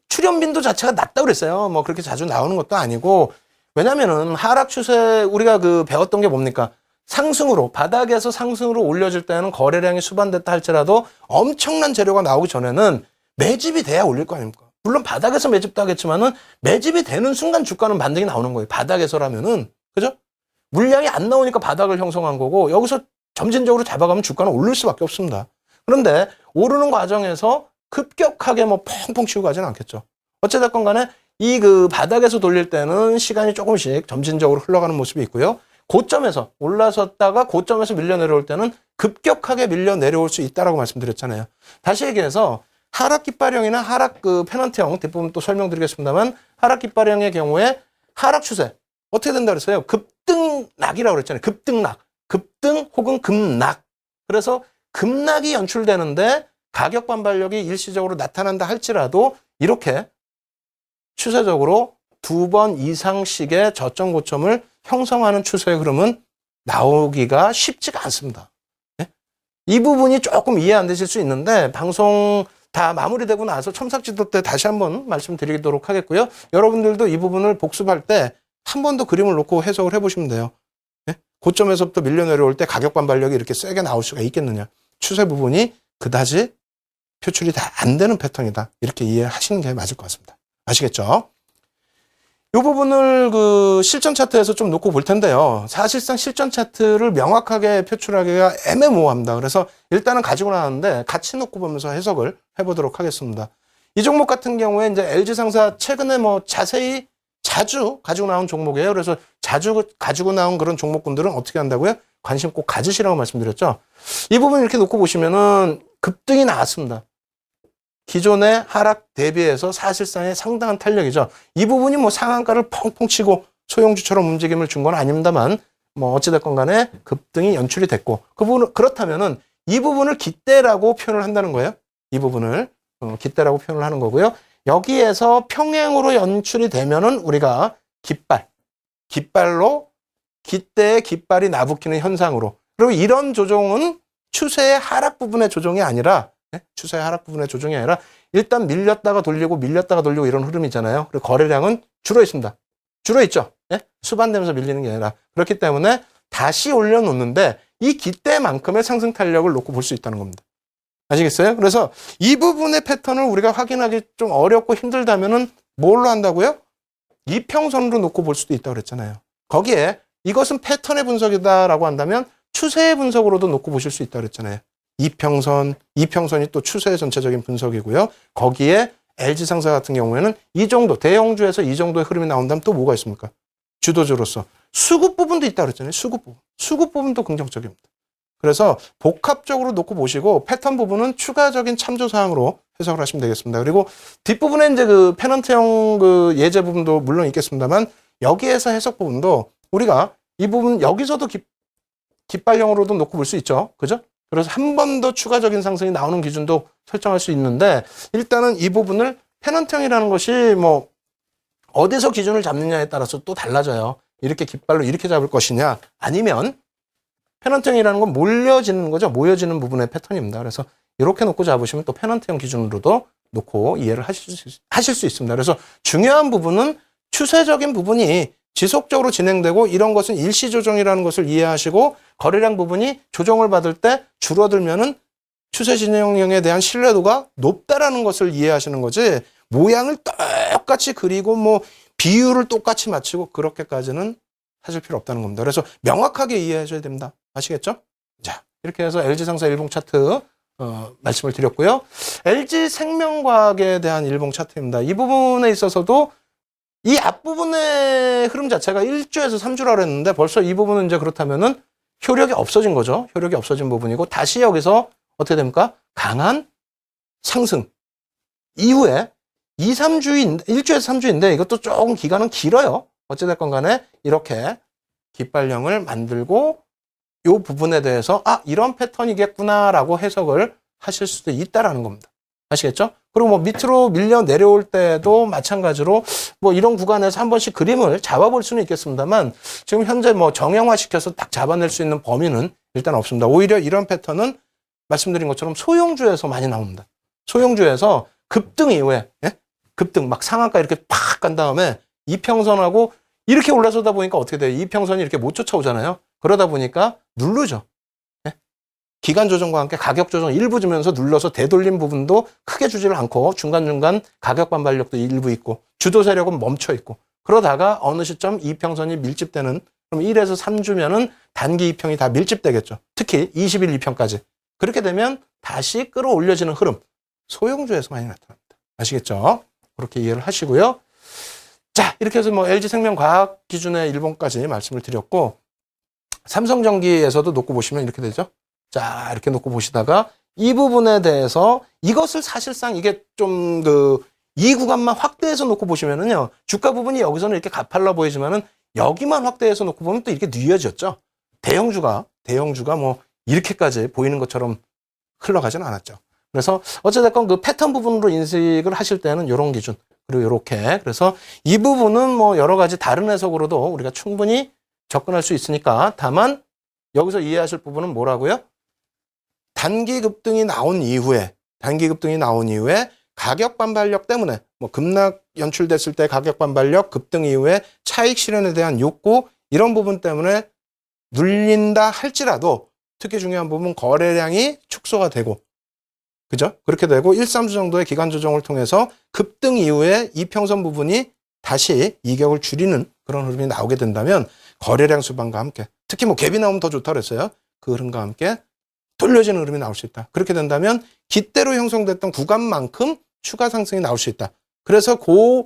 출현 빈도 자체가 낮다고 그랬어요. 뭐 그렇게 자주 나오는 것도 아니고, 왜냐면은 하락 추세 우리가 배웠던 게 뭡니까? 상승으로, 바닥에서 상승으로 올려질 때는 거래량이 수반됐다 할지라도 엄청난 재료가 나오기 전에는 매집이 돼야 올릴 거 아닙니까? 물론 바닥에서 매집도 하겠지만은 매집이 되는 순간 주가는 반등이 나오는 거예요. 바닥에서라면은. 그죠? 물량이 안 나오니까 바닥을 형성한 거고, 여기서 점진적으로 잡아가면 주가는 오를 수밖에 없습니다. 그런데 오르는 과정에서 급격하게 뭐 펑펑 치고 가지는 않겠죠. 어찌됐건 간에 이 바닥에서 돌릴 때는 시간이 조금씩 점진적으로 흘러가는 모습이 있고요. 고점에서 올라섰다가 고점에서 밀려 내려올 때는 급격하게 밀려 내려올 수 있다라고 말씀드렸잖아요. 다시 얘기해서 하락 깃발형이나 하락 페넌트형 대부분 또 설명드리겠습니다만, 하락 깃발형의 경우에 하락 추세 어떻게 된다 그랬어요? 급등락이라고 그랬잖아요. 급등락. 급등 혹은 급락. 그래서 급락이 연출되는데 가격 반발력이 일시적으로 나타난다 할지라도 이렇게 추세적으로 2번 이상씩의 저점 고점을 형성하는 추세의 흐름은 나오기가 쉽지가 않습니다. 네? 이 부분이 조금 이해 안 되실 수 있는데 방송 다 마무리되고 나서 첨삭지도 때 다시 한번 말씀드리도록 하겠고요. 여러분들도 이 부분을 복습할 때 한 번 더 그림을 놓고 해석을 해보시면 돼요. 네? 고점에서부터 밀려 내려올 때 가격 반발력이 이렇게 세게 나올 수가 있겠느냐. 추세 부분이 그다지 표출이 다 안 되는 패턴이다. 이렇게 이해하시는 게 맞을 것 같습니다. 아시겠죠? 이 부분을 실전 차트에서 좀 놓고 볼 텐데요. 사실상 실전 차트를 명확하게 표출하기가 애매모호합니다. 그래서 일단은 가지고 나왔는데 같이 놓고 보면서 해석을 해보도록 하겠습니다. 이 종목 같은 경우에 이제 LG상사 최근에 뭐 자주 가지고 나온 종목이에요. 그래서 자주 가지고 나온 그런 종목군들은 어떻게 한다고요? 관심 꼭 가지시라고 말씀드렸죠. 이 부분 이렇게 놓고 보시면은 급등이 나왔습니다. 기존의 하락 대비해서 사실상의 상당한 탄력이죠. 이 부분이 뭐 상한가를 펑펑 치고 소형주처럼 움직임을 준 건 아닙니다만, 뭐 어찌됐건 간에 급등이 연출이 됐고, 그렇다면은 이 부분을 깃대라고 표현을 한다는 거예요. 이 부분을 깃대라고 표현을 하는 거고요. 여기에서 평행으로 연출이 되면은 우리가 깃발로 깃대에 깃발이 나부끼는 현상으로. 그리고 이런 조정은 추세의 하락 부분의 조정이 아니라, 추세의 하락 부분의 조정이 아니라 일단 밀렸다가 돌리고 이런 흐름이잖아요. 그리고 거래량은 줄어 있습니다. 줄어 있죠. 수반되면서 밀리는 게 아니라. 그렇기 때문에 다시 올려놓는데 이 깃대만큼의 상승 탄력을 놓고 볼 수 있다는 겁니다. 아시겠어요? 그래서 이 부분의 패턴을 우리가 확인하기 좀 어렵고 힘들다면은 뭘로 한다고요? 이평선으로 놓고 볼 수도 있다고 그랬잖아요. 거기에 이것은 패턴의 분석이다라고 한다면 추세의 분석으로도 놓고 보실 수 있다고 그랬잖아요. 이평선이 또 추세의 전체적인 분석이고요. 거기에 LG상사 같은 경우에는 이 정도, 대형주에서 이 정도의 흐름이 나온다면 또 뭐가 있습니까? 주도주로서 수급 부분도 있다고 그랬잖아요. 수급 부분도 긍정적입니다. 그래서 복합적으로 놓고 보시고 패턴 부분은 추가적인 참조 사항으로 해석을 하시면 되겠습니다. 그리고 뒷부분에 이제 그 페넌트형 그 예제 부분도 물론 있겠습니다만 여기에서 해석 부분도 우리가 이 부분 여기서도 깃발형으로도 놓고 볼 수 있죠. 그죠? 그래서 한 번 더 추가적인 상승이 나오는 기준도 설정할 수 있는데 일단은 이 부분을 페넌트형이라는 것이 뭐 어디서 기준을 잡느냐에 따라서 또 달라져요. 이렇게 깃발로 이렇게 잡을 것이냐 아니면 페넌트형이라는 건 몰려지는 거죠. 모여지는 부분의 패턴입니다. 그래서 이렇게 놓고 잡으시면 또 페넌트형 기준으로도 놓고 이해를 하실 수 있습니다. 그래서 중요한 부분은 추세적인 부분이 지속적으로 진행되고 이런 것은 일시 조정이라는 것을 이해하시고 거래량 부분이 조정을 받을 때 줄어들면은 추세 진행형에 대한 신뢰도가 높다라는 것을 이해하시는 거지 모양을 똑같이 그리고 뭐 비율을 똑같이 맞추고 그렇게까지는 하실 필요 없다는 겁니다. 그래서 명확하게 이해하셔야 됩니다. 아시겠죠? 자, 이렇게 해서 LG상사 일봉 차트 말씀을 드렸고요. LG생명과학에 대한 일봉 차트입니다. 이 부분에 있어서도 이 앞부분의 흐름 자체가 1주에서 3주라고 했는데 벌써 이 부분은 이제 그렇다면은 효력이 없어진 거죠. 효력이 없어진 부분이고 다시 여기서 어떻게 됩니까? 강한 상승 이후에 1주에서 3주인데 이것도 조금 기간은 길어요. 어찌됐건 간에 이렇게 깃발령을 만들고 이 부분에 대해서 이런 패턴이겠구나라고 해석을 하실 수도 있다라는 겁니다. 아시겠죠? 그리고 뭐 밑으로 밀려 내려올 때도 마찬가지로 뭐 이런 구간에서 한 번씩 그림을 잡아볼 수는 있겠습니다만 지금 현재 뭐 정형화시켜서 딱 잡아낼 수 있는 범위는 일단 없습니다. 오히려 이런 패턴은 말씀드린 것처럼 소형주에서 많이 나옵니다. 소형주에서 급등 이후에 급등 막 상한가 이렇게 팍 간 다음에 이평선하고 이렇게 올라서다 보니까 어떻게 돼요? 이평선이 이렇게 못 쫓아오잖아요. 그러다 보니까 누르죠. 기간 조정과 함께 가격 조정 일부 주면서 눌러서 되돌린 부분도 크게 주지를 않고 중간중간 가격 반발력도 일부 있고 주도 세력은 멈춰 있고 그러다가 어느 시점 이평선이 밀집되는 그럼 1에서 3주면은 단기 이평이 다 밀집되겠죠. 특히 20일 이평까지. 그렇게 되면 다시 끌어올려지는 흐름. 소형주에서 많이 나타납니다. 아시겠죠? 그렇게 이해를 하시고요. 자, 이렇게 해서 뭐 LG생명과학 기준의 일본까지 말씀을 드렸고 삼성전기에서도 놓고 보시면 이렇게 되죠. 자, 이렇게 놓고 보시다가 이 부분에 대해서 이것을 사실상 이게 좀 이 구간만 확대해서 놓고 보시면은요. 주가 부분이 여기서는 이렇게 가팔라 보이지만은 여기만 확대해서 놓고 보면 또 이렇게 뉘어졌죠. 대형주가 뭐 이렇게까지 보이는 것처럼 흘러가지는 않았죠. 그래서 어찌됐건 그 패턴 부분으로 인식을 하실 때는 이런 기준 그리고 이렇게 그래서 이 부분은 뭐 여러 가지 다른 해석으로도 우리가 충분히 접근할 수 있으니까 다만 여기서 이해하실 부분은 뭐라고요? 단기 급등이 나온 이후에 가격 반발력 때문에 뭐 급락 연출됐을 때 가격 반발력 급등 이후에 차익 실현에 대한 욕구 이런 부분 때문에 눌린다 할지라도 특히 중요한 부분 거래량이 축소가 되고 그죠? 그렇게 되고 1, 3주 정도의 기간 조정을 통해서 급등 이후에 이평선 부분이 다시 이격을 줄이는 그런 흐름이 나오게 된다면 거래량 수반과 함께 특히 뭐 갭이 나오면 더 좋다 그랬어요. 그 흐름과 함께 돌려지는 흐름이 나올 수 있다. 그렇게 된다면 기대로 형성됐던 구간만큼 추가 상승이 나올 수 있다. 그래서 그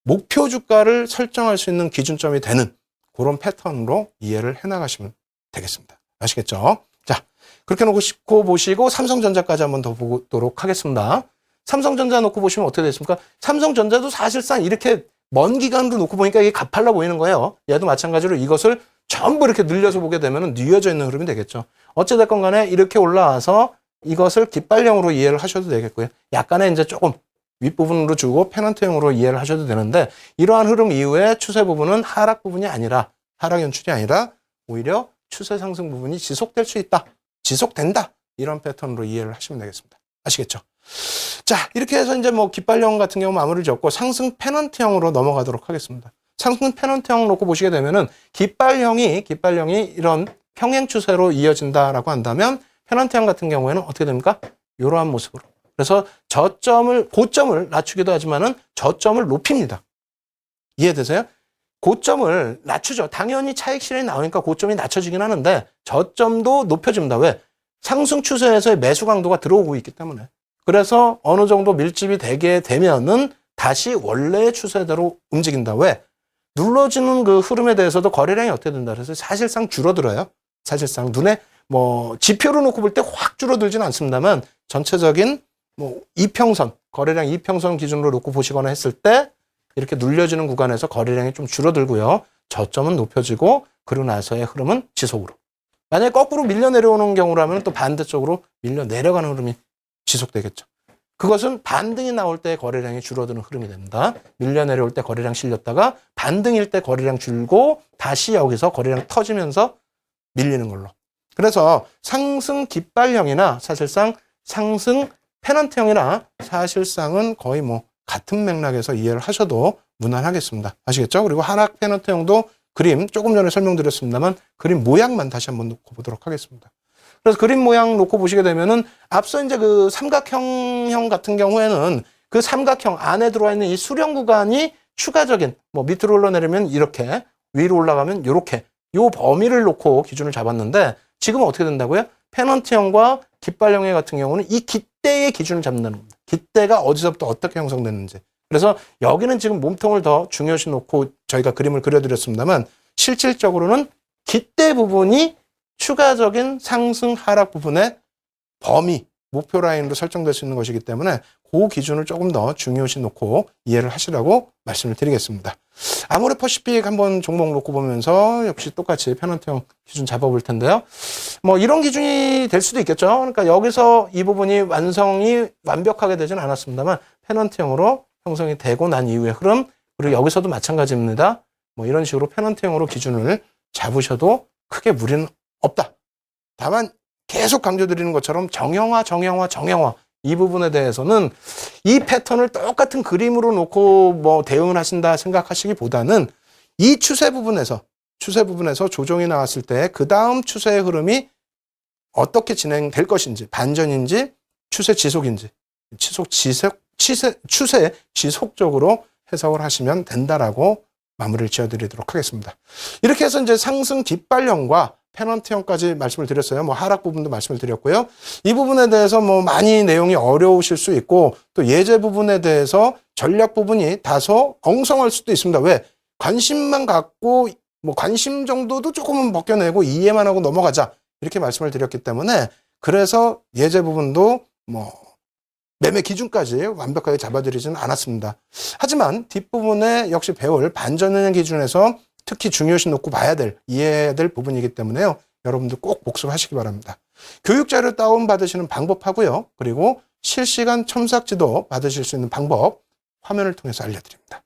목표 주가를 설정할 수 있는 기준점이 되는 그런 패턴으로 이해를 해나가시면 되겠습니다. 아시겠죠? 자, 그렇게 놓고 보시고 삼성전자까지 한번 더 보도록 하겠습니다. 삼성전자 놓고 보시면 어떻게 됐습니까? 삼성전자도 사실상 이렇게 먼 기간으로 놓고 보니까 이게 가팔라 보이는 거예요. 얘도 마찬가지로 이것을 전부 이렇게 늘려서 보게 되면 뉘어져 있는 흐름이 되겠죠. 어찌됐건 간에 이렇게 올라와서 이것을 깃발령으로 이해를 하셔도 되겠고요. 약간의 이제 조금 윗부분으로 주고 페넌트형으로 이해를 하셔도 되는데 이러한 흐름 이후에 추세 부분은 하락 부분이 아니라 하락 연출이 아니라 오히려 추세 상승 부분이 지속될 수 있다. 지속된다. 이런 패턴으로 이해를 하시면 되겠습니다. 아시겠죠? 자, 이렇게 해서 이제 뭐 깃발령 같은 경우 마무리를 짓고 상승 페넌트형으로 넘어가도록 하겠습니다. 상승 페넌트형 놓고 보시게 되면은 깃발령이 이런 평행 추세로 이어진다라고 한다면 페넌트형 같은 경우에는 어떻게 됩니까? 이러한 모습으로. 그래서 고점을 낮추기도 하지만은 저점을 높입니다. 이해되세요? 고점을 낮추죠. 당연히 차익 실현이 나오니까 고점이 낮춰지긴 하는데 저점도 높여집니다. 왜? 상승 추세에서의 매수 강도가 들어오고 있기 때문에. 그래서 어느 정도 밀집이 되게 되면은 다시 원래의 추세대로 움직인다. 왜? 눌러지는 그 흐름에 대해서도 거래량이 어떻게 된다. 그래서 사실상 줄어들어요. 사실상 눈에 뭐 지표로 놓고 볼 때 확 줄어들지는 않습니다만 전체적인 뭐 이평선, 거래량 이평선 기준으로 놓고 보시거나 했을 때 이렇게 눌려지는 구간에서 거래량이 좀 줄어들고요. 저점은 높여지고 그러고 나서의 흐름은 지속으로. 만약에 거꾸로 밀려 내려오는 경우라면 또 반대쪽으로 밀려 내려가는 흐름이 지속되겠죠. 그것은 반등이 나올 때 거래량이 줄어드는 흐름이 됩니다. 밀려 내려올 때 거래량 실렸다가 반등일 때 거래량 줄고 다시 여기서 거래량 터지면서 밀리는 걸로. 그래서 상승 깃발형이나 사실상 상승 페넌트형이나 사실상은 거의 뭐 같은 맥락에서 이해를 하셔도 무난하겠습니다. 아시겠죠? 그리고 하락 페넌트형도 그림 조금 전에 설명드렸습니다만 그림 모양만 다시 한번 놓고 보도록 하겠습니다. 그래서 그림 모양 놓고 보시게 되면은 앞서 이제 그 삼각형형 같은 경우에는 그 삼각형 안에 들어와 있는 이 수렴 구간이 추가적인 뭐 밑으로 올라내리면 이렇게 위로 올라가면 이렇게 요 범위를 놓고 기준을 잡았는데 지금은 어떻게 된다고요? 페넌트형과 깃발형의 같은 경우는 이 깃대의 기준을 잡는다는 겁니다. 깃대가 어디서부터 어떻게 형성되는지. 그래서 여기는 지금 몸통을 더 중요시 놓고 저희가 그림을 그려드렸습니다만 실질적으로는 깃대 부분이 추가적인 상승 하락 부분의 범위, 목표 라인으로 설정될 수 있는 것이기 때문에 그 기준을 조금 더 중요시 놓고 이해를 하시라고 말씀을 드리겠습니다. 아모레퍼시픽 한번 종목 놓고 보면서 역시 똑같이 페넌트형 기준 잡아볼 텐데요. 뭐 이런 기준이 될 수도 있겠죠. 그러니까 여기서 이 부분이 완벽하게 되진 않았습니다만 페넌트형으로 형성이 되고 난 이후의 흐름, 그리고 여기서도 마찬가지입니다. 뭐 이런 식으로 페넌트형으로 기준을 잡으셔도 크게 무리는 없다. 다만 계속 강조드리는 것처럼 정형화 이 부분에 대해서는 이 패턴을 똑같은 그림으로 놓고 뭐 대응을 하신다 생각하시기보다는 이 추세 부분에서 조정이 나왔을 때 그 다음 추세의 흐름이 어떻게 진행될 것인지, 반전인지 추세 지속인지, 추세 지속적으로 해석을 하시면 된다라고 마무리를 지어드리도록 하겠습니다. 이렇게 해서 이제 상승 깃발형과 페넌트형까지 말씀을 드렸어요. 뭐 하락 부분도 말씀을 드렸고요. 이 부분에 대해서 뭐 많이 내용이 어려우실 수 있고 또 예제 부분에 대해서 전략 부분이 다소 엉성할 수도 있습니다. 왜? 관심만 갖고 뭐 관심 정도도 조금은 벗겨내고 이해만 하고 넘어가자 이렇게 말씀을 드렸기 때문에 그래서 예제 부분도 뭐 매매 기준까지 완벽하게 잡아드리지는 않았습니다. 하지만 뒷부분에 역시 배울 반전의 기준에서 특히 중요시 놓고 봐야 될, 이해해야 될 부분이기 때문에요. 여러분들 꼭 복습하시기 바랍니다. 교육자료 다운받으시는 방법하고요. 그리고 실시간 첨삭지도 받으실 수 있는 방법 화면을 통해서 알려드립니다.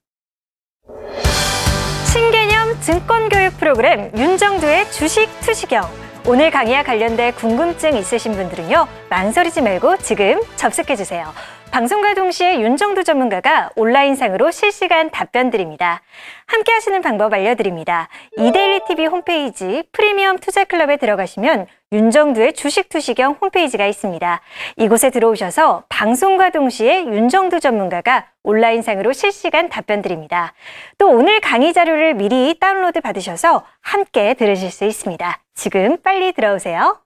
신개념 증권교육 프로그램 윤정두의 주식 투시경. 오늘 강의와 관련된 궁금증 있으신 분들은요. 망설이지 말고 지금 접속해주세요. 방송과 동시에 윤정두 전문가가 온라인상으로 실시간 답변 드립니다. 함께 하시는 방법 알려드립니다. 이데일리 TV 홈페이지 프리미엄 투자클럽에 들어가시면 윤정두의 주식 투시경 홈페이지가 있습니다. 이곳에 들어오셔서 방송과 동시에 윤정두 전문가가 온라인상으로 실시간 답변 드립니다. 또 오늘 강의 자료를 미리 다운로드 받으셔서 함께 들으실 수 있습니다. 지금 빨리 들어오세요.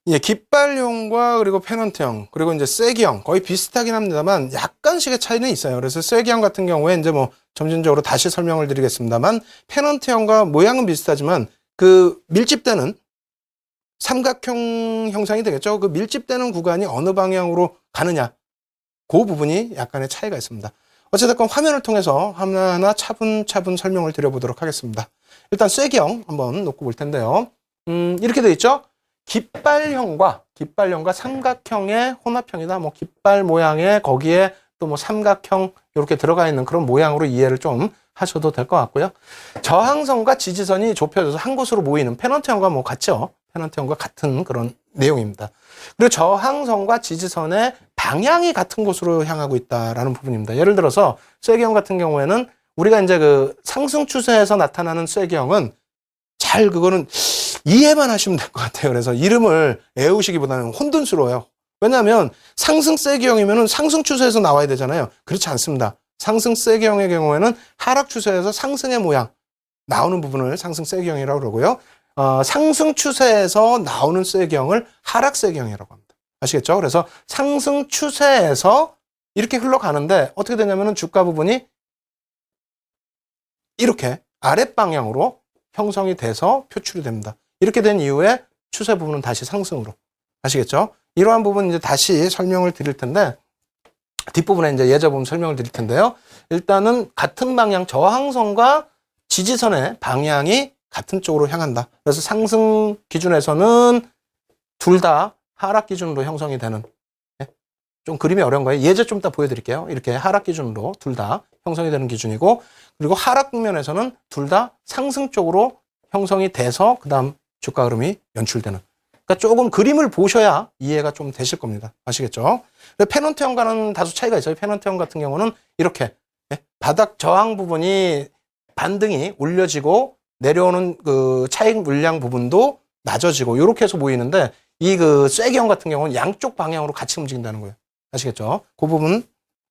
예, 깃발형과 그리고 페넌트형 그리고 이제 쐐기형 거의 비슷하긴 합니다만 약간씩의 차이는 있어요. 그래서 쐐기형 같은 경우에 이제 뭐 점진적으로 다시 설명을 드리겠습니다만 페넌트형과 모양은 비슷하지만 그 밀집되는 삼각형 형상이 되겠죠. 그 밀집되는 구간이 어느 방향으로 가느냐 그 부분이 약간의 차이가 있습니다. 어쨌든 화면을 통해서 하나하나 차분차분 설명을 드려보도록 하겠습니다. 일단 쐐기형 한번 놓고 볼 텐데요. 이렇게 되어 있죠. 깃발형과 삼각형의 혼합형이다. 뭐 깃발 모양의 거기에 또 뭐 삼각형 이렇게 들어가 있는 그런 모양으로 이해를 좀 하셔도 될 것 같고요. 저항선과 지지선이 좁혀져서 한 곳으로 모이는 페넌트형과 뭐 같죠. 페넌트형과 같은 그런 내용입니다. 그리고 저항선과 지지선의 방향이 같은 곳으로 향하고 있다라는 부분입니다. 예를 들어서 쐐기형 같은 경우에는 우리가 이제 그 상승 추세에서 나타나는 쐐기형은 잘 그거는 이해만 하시면 될 것 같아요. 그래서 이름을 애우시기보다는 혼돈스러워요. 왜냐하면 상승 쐐기형이면 상승 추세에서 나와야 되잖아요. 그렇지 않습니다. 상승 쐐기형의 경우에는 하락 추세에서 상승의 모양 나오는 부분을 상승 쐐기형이라고 그러고요. 상승 추세에서 나오는 쐐기형을 하락 쐐기형이라고 합니다. 아시겠죠? 그래서 상승 추세에서 이렇게 흘러가는데 어떻게 되냐면은 주가 부분이 이렇게 아랫방향으로 형성이 돼서 표출이 됩니다. 이렇게 된 이후에 추세 부분은 다시 상승으로. 아시겠죠? 이러한 부분 이제 다시 설명을 드릴 텐데, 뒷부분에 이제 예제 부분 설명을 드릴 텐데요. 일단은 같은 방향, 저항선과 지지선의 방향이 같은 쪽으로 향한다. 그래서 상승 기준에서는 둘 다 하락 기준으로 형성이 되는, 좀 그림이 어려운 거예요. 예제 좀 이따 보여드릴게요. 이렇게 하락 기준으로 둘 다 형성이 되는 기준이고, 그리고 하락 국면에서는 둘 다 상승 쪽으로 형성이 돼서 그 다음 주가 흐름이 연출되는. 그러니까 조금 그림을 보셔야 이해가 좀 되실 겁니다. 아시겠죠? 페넌트형과는 다소 차이가 있어요. 페넌트형 같은 경우는 이렇게 바닥 저항 부분이 반등이 올려지고 내려오는 그 차익 물량 부분도 낮아지고 이렇게 해서 보이는데, 이 그 쐐기형 같은 경우는 양쪽 방향으로 같이 움직인다는 거예요. 아시겠죠? 그 부분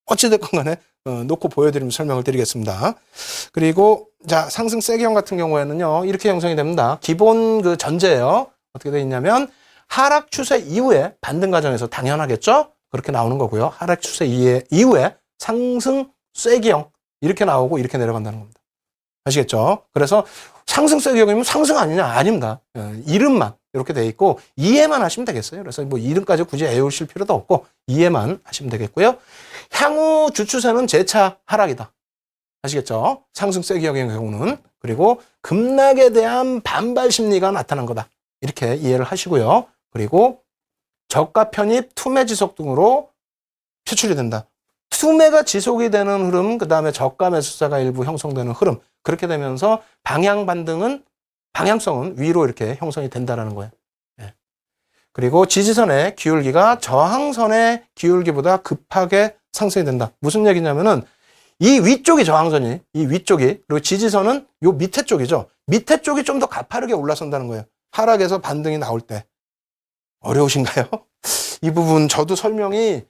어찌됐건 간에 놓고 보여드리면 설명을 드리겠습니다. 그리고 자, 상승 쐐기형 같은 경우에는요, 이렇게 형성이 됩니다. 기본 그 전제예요. 어떻게 되어 있냐면 하락 추세 이후에 반등 과정에서 당연하겠죠? 그렇게 나오는 거고요. 하락 추세 이후에 상승 쐐기형 이렇게 나오고 이렇게 내려간다는 겁니다. 아시겠죠? 그래서 상승 쐐기형이면 상승 아니냐? 아닙니다. 이름만 이렇게 돼 있고 이해만 하시면 되겠어요. 그래서 뭐 이름까지 굳이 애우실 필요도 없고 이해만 하시면 되겠고요. 향후 주추세는 재차 하락이다. 아시겠죠? 상승 쐐기형의 경우는. 그리고 급락에 대한 반발 심리가 나타난 거다. 이렇게 이해를 하시고요. 그리고 저가 편입, 투매 지속 등으로 표출이 된다. 투매가 지속이 되는 흐름, 그 다음에 저가 매수세가 일부 형성되는 흐름. 그렇게 되면서 방향성은 위로 이렇게 형성이 된다는 거예요. 예. 그리고 지지선의 기울기가 저항선의 기울기보다 급하게 상승이 된다. 무슨 얘기냐면은 이 위쪽이 저항선이, 이 위쪽이, 그리고 지지선은 요 밑에 쪽이죠. 밑에 쪽이 좀 더 가파르게 올라선다는 거예요. 하락에서 반등이 나올 때. 어려우신가요? 이 부분 저도 설명이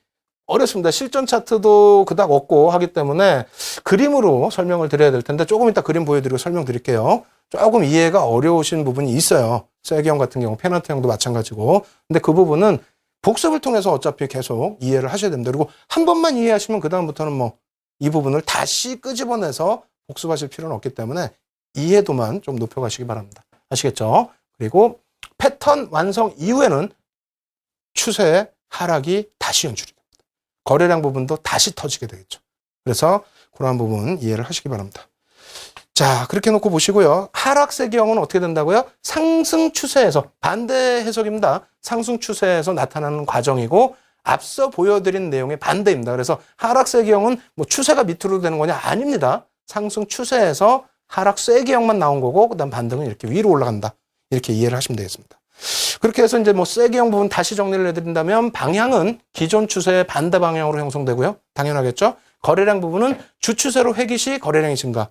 어렵습니다. 실전 차트도 그닥 없고 하기 때문에 그림으로 설명을 드려야 될 텐데 조금 이따 그림 보여드리고 설명드릴게요. 조금 이해가 어려우신 부분이 있어요. 쐐기형 같은 경우, 페넌트형도 마찬가지고. 근데 그 부분은 복습을 통해서 어차피 계속 이해를 하셔야 됩니다. 그리고 한 번만 이해하시면 그다음부터는 뭐 이 부분을 다시 끄집어내서 복습하실 필요는 없기 때문에 이해도만 좀 높여가시기 바랍니다. 아시겠죠? 그리고 패턴 완성 이후에는 추세의 하락이 다시 연출이 됩니다. 거래량 부분도 다시 터지게 되겠죠. 그래서 그러한 부분 이해를 하시기 바랍니다. 자, 그렇게 놓고 보시고요. 하락 쐐기형은 어떻게 된다고요? 상승 추세에서, 반대 해석입니다. 상승 추세에서 나타나는 과정이고 앞서 보여드린 내용의 반대입니다. 그래서 하락 쐐기형은 뭐 추세가 밑으로 되는 거냐? 아닙니다. 상승 추세에서 하락 쐐기형만 나온 거고 그다음 반등은 이렇게 위로 올라간다. 이렇게 이해를 하시면 되겠습니다. 그렇게 해서 이제 뭐 쐐기형 부분 다시 정리를 해드린다면 방향은 기존 추세의 반대 방향으로 형성되고요. 당연하겠죠. 거래량 부분은 주추세로 회귀 시 거래량이 증가.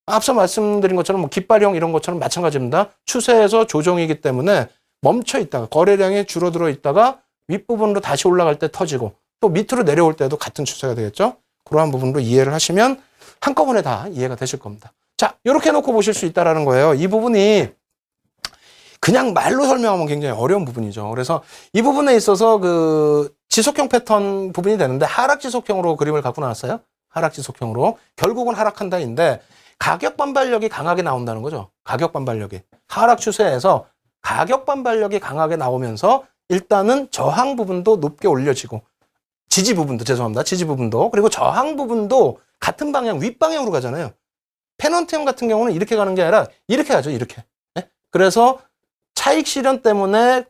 앞서 말씀드린 것처럼 뭐 깃발형 이런 것처럼 마찬가지입니다. 추세에서 조정이기 때문에 멈춰 있다가 거래량이 줄어들어 있다가 윗부분으로 다시 올라갈 때 터지고 또 밑으로 내려올 때도 같은 추세가 되겠죠. 그러한 부분으로 이해를 하시면 한꺼번에 다 이해가 되실 겁니다. 자, 이렇게 놓고 보실 수 있다는 거예요. 이 부분이 그냥 말로 설명하면 굉장히 어려운 부분이죠. 그래서 이 부분에 있어서 그 지속형 패턴 부분이 되는데 하락 지속형으로 그림을 갖고 나왔어요. 하락 지속형으로. 결국은 하락한다인데 가격 반발력이 강하게 나온다는 거죠. 가격 반발력이. 하락 추세에서 가격 반발력이 강하게 나오면서 일단은 저항 부분도 높게 올려지고 지지 부분도 죄송합니다. 지지 부분도 그리고 저항 부분도 같은 방향 윗방향으로 가잖아요. 페넌트형 같은 경우는 이렇게 가는 게 아니라 이렇게 가죠. 이렇게. 네? 그래서 차익 실현 때문에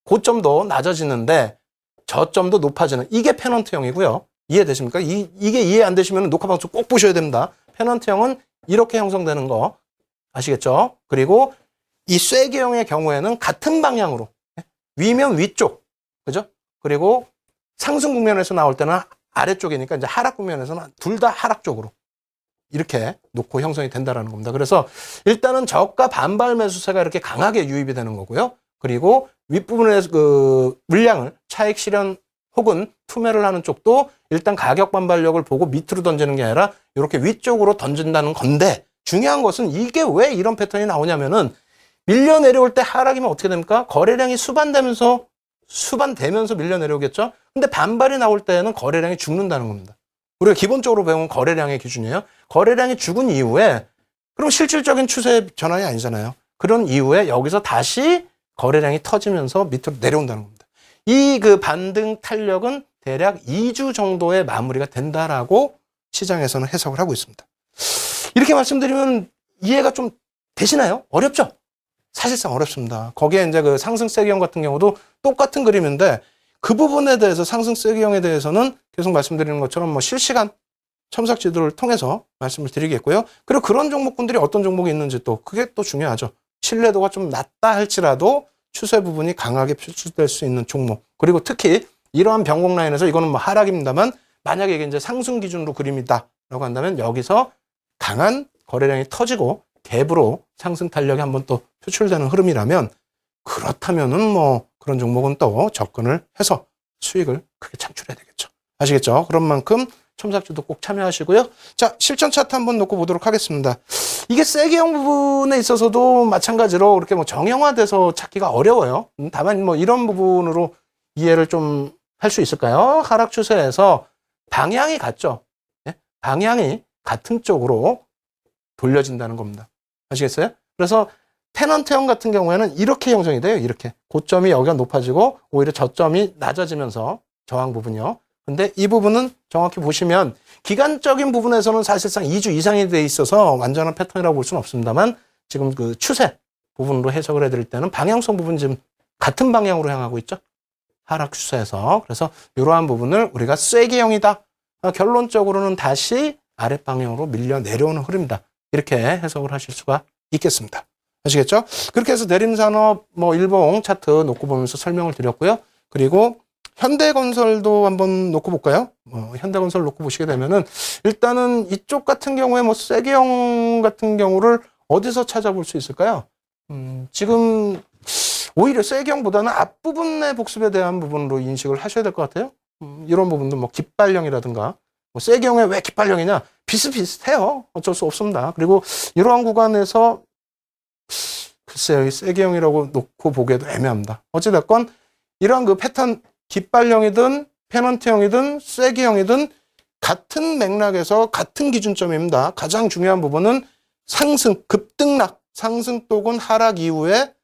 고점도 낮아지는데 저점도 높아지는 이게 페넌트형이고요. 이해되십니까? 이게 이해 안 되시면 녹화 방송 꼭 보셔야 됩니다. 페넌트형은 이렇게 형성되는 거 아시겠죠? 그리고 이 쐐기형의 경우에는 같은 방향으로 위면 위쪽, 그죠? 그리고 상승 국면에서 나올 때는 아래쪽이니까 이제 하락 국면에서는 둘 다 하락 쪽으로 이렇게 놓고 형성이 된다라는 겁니다. 그래서 일단은 저가 반발 매수세가 이렇게 강하게 유입이 되는 거고요. 그리고 윗부분에서 그 물량을 차익 실현 혹은 투매를 하는 쪽도 일단 가격 반발력을 보고 밑으로 던지는 게 아니라 이렇게 위쪽으로 던진다는 건데 중요한 것은 이게 왜 이런 패턴이 나오냐면은 밀려 내려올 때 하락이면 어떻게 됩니까? 거래량이 수반되면서 밀려 내려오겠죠? 근데 반발이 나올 때는 거래량이 죽는다는 겁니다. 우리가 기본적으로 배운 거래량의 기준이에요. 거래량이 죽은 이후에 그럼 실질적인 추세 전환이 아니잖아요. 그런 이후에 여기서 다시 거래량이 터지면서 밑으로 내려온다는 겁니다. 이 그 반등 탄력은 대략 2주 정도의 마무리가 된다라고 시장에서는 해석을 하고 있습니다. 이렇게 말씀드리면 이해가 좀 되시나요? 어렵죠? 사실상 어렵습니다. 거기에 이제 그 상승 세기형 같은 경우도 똑같은 그림인데 그 부분에 대해서 상승 세기형에 대해서는 계속 말씀드리는 것처럼 뭐 실시간 첨삭 지도를 통해서 말씀을 드리겠고요. 그리고 그런 종목군들이 어떤 종목이 있는지 또 그게 또 중요하죠. 신뢰도가 좀 낮다 할지라도 추세 부분이 강하게 표출될 수 있는 종목. 그리고 특히 이러한 변곡 라인에서 이거는 뭐 하락입니다만 만약에 이게 이제 상승 기준으로 그림이다라고 한다면 여기서 강한 거래량이 터지고 갭으로 상승 탄력이 한번 또 표출되는 흐름이라면 그렇다면은 뭐 그런 종목은 또 접근을 해서 수익을 크게 창출해야 되겠죠. 아시겠죠? 그런 만큼 첨삭주도 꼭 참여하시고요. 자, 실전 차트 한번 놓고 보도록 하겠습니다. 이게 세기형 부분에 있어서도 마찬가지로 그렇게 뭐 정형화돼서 찾기가 어려워요. 다만 뭐 이런 부분으로 이해를 좀 할 수 있을까요? 하락 추세에서 방향이 같죠. 네? 방향이 같은 쪽으로 돌려진다는 겁니다. 아시겠어요? 그래서 테넌트형 같은 경우에는 이렇게 형성이 돼요. 이렇게. 고점이 여기가 높아지고 오히려 저점이 낮아지면서 저항 부분이요. 근데 이 부분은 정확히 보시면 기간적인 부분에서는 사실상 2주 이상이 돼 있어서 완전한 패턴이라고 볼 수는 없습니다만 지금 그 추세 부분으로 해석을 해드릴 때는 방향성 부분 지금 같은 방향으로 향하고 있죠. 하락 추세에서. 그래서 이러한 부분을 우리가 쐐기형이다. 결론적으로는 다시 아랫방향으로 밀려 내려오는 흐름이다. 이렇게 해석을 하실 수가 있겠습니다. 아시겠죠? 그렇게 해서 내림산업 뭐 일봉 차트 놓고 보면서 설명을 드렸고요. 그리고 현대건설도 한번 놓고 볼까요? 현대건설 놓고 보시게 되면은 일단은 이쪽 같은 경우에 뭐 쐐기형 같은 경우를 어디서 찾아볼 수 있을까요? 지금 오히려 쐐기형보다는 앞부분의 복습에 대한 부분으로 인식을 하셔야 될 것 같아요. 이런 부분도 뭐 깃발형이라든가 뭐 쐐기형에 왜 깃발형이냐? 비슷비슷해요. 어쩔 수 없습니다. 그리고 이러한 구간에서 글쎄요, 이 쐐기형이라고 놓고 보기에도 애매합니다. 어찌됐건 이러한 그 패턴 깃발형이든 페넌트형이든 쐐기형이든 같은 맥락에서 같은 기준점입니다. 가장 중요한 부분은 상승, 급등락, 상승 또는 하락 이후에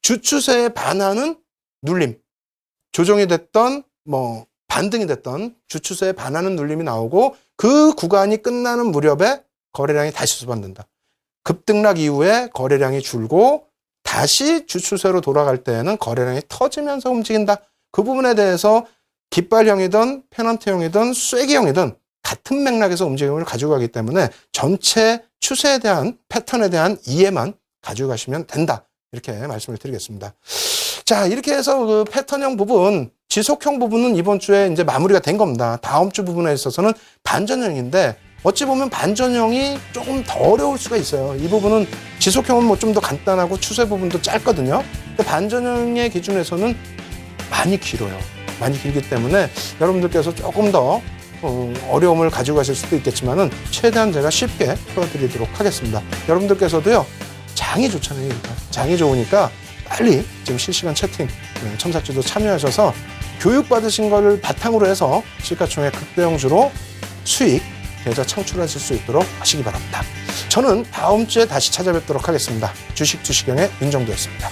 주추세에 반하는 눌림, 조정이 됐던 뭐 반등이 됐던 주추세에 반하는 눌림이 나오고 그 구간이 끝나는 무렵에 거래량이 다시 수반된다. 급등락 이후에 거래량이 줄고 다시 주추세로 돌아갈 때에는 거래량이 터지면서 움직인다. 그 부분에 대해서 깃발형이든 페넌트형이든 쐐기형이든 같은 맥락에서 움직임을 가지고 가기 때문에 전체 추세에 대한 패턴에 대한 이해만 가지고 가시면 된다. 이렇게 말씀을 드리겠습니다. 자, 이렇게 해서 그 패턴형 부분, 지속형 부분은 이번 주에 이제 마무리가 된 겁니다. 다음 주 부분에 있어서는 반전형인데 어찌 보면 반전형이 조금 더 어려울 수가 있어요. 이 부분은 지속형은 뭐 좀 더 간단하고 추세 부분도 짧거든요. 근데 반전형의 기준에서는 많이 길어요. 많이 길기 때문에 여러분들께서 조금 더 어려움을 가지고 가실 수도 있겠지만은 최대한 제가 쉽게 풀어드리도록 하겠습니다. 여러분들께서도요, 장이 좋잖아요. 그러니까. 장이 좋으니까 빨리 지금 실시간 채팅 첨삭지도 참여하셔서 교육받으신 거를 바탕으로 해서 시가총액 극대형주로 수익 계좌 창출하실 수 있도록 하시기 바랍니다. 저는 다음 주에 다시 찾아뵙도록 하겠습니다. 주식주식형의 윤정도였습니다.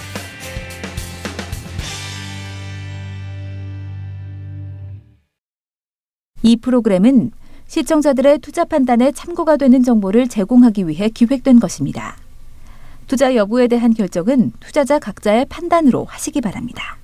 이 프로그램은 시청자들의 투자 판단에 참고가 되는 정보를 제공하기 위해 기획된 것입니다. 투자 여부에 대한 결정은 투자자 각자의 판단으로 하시기 바랍니다.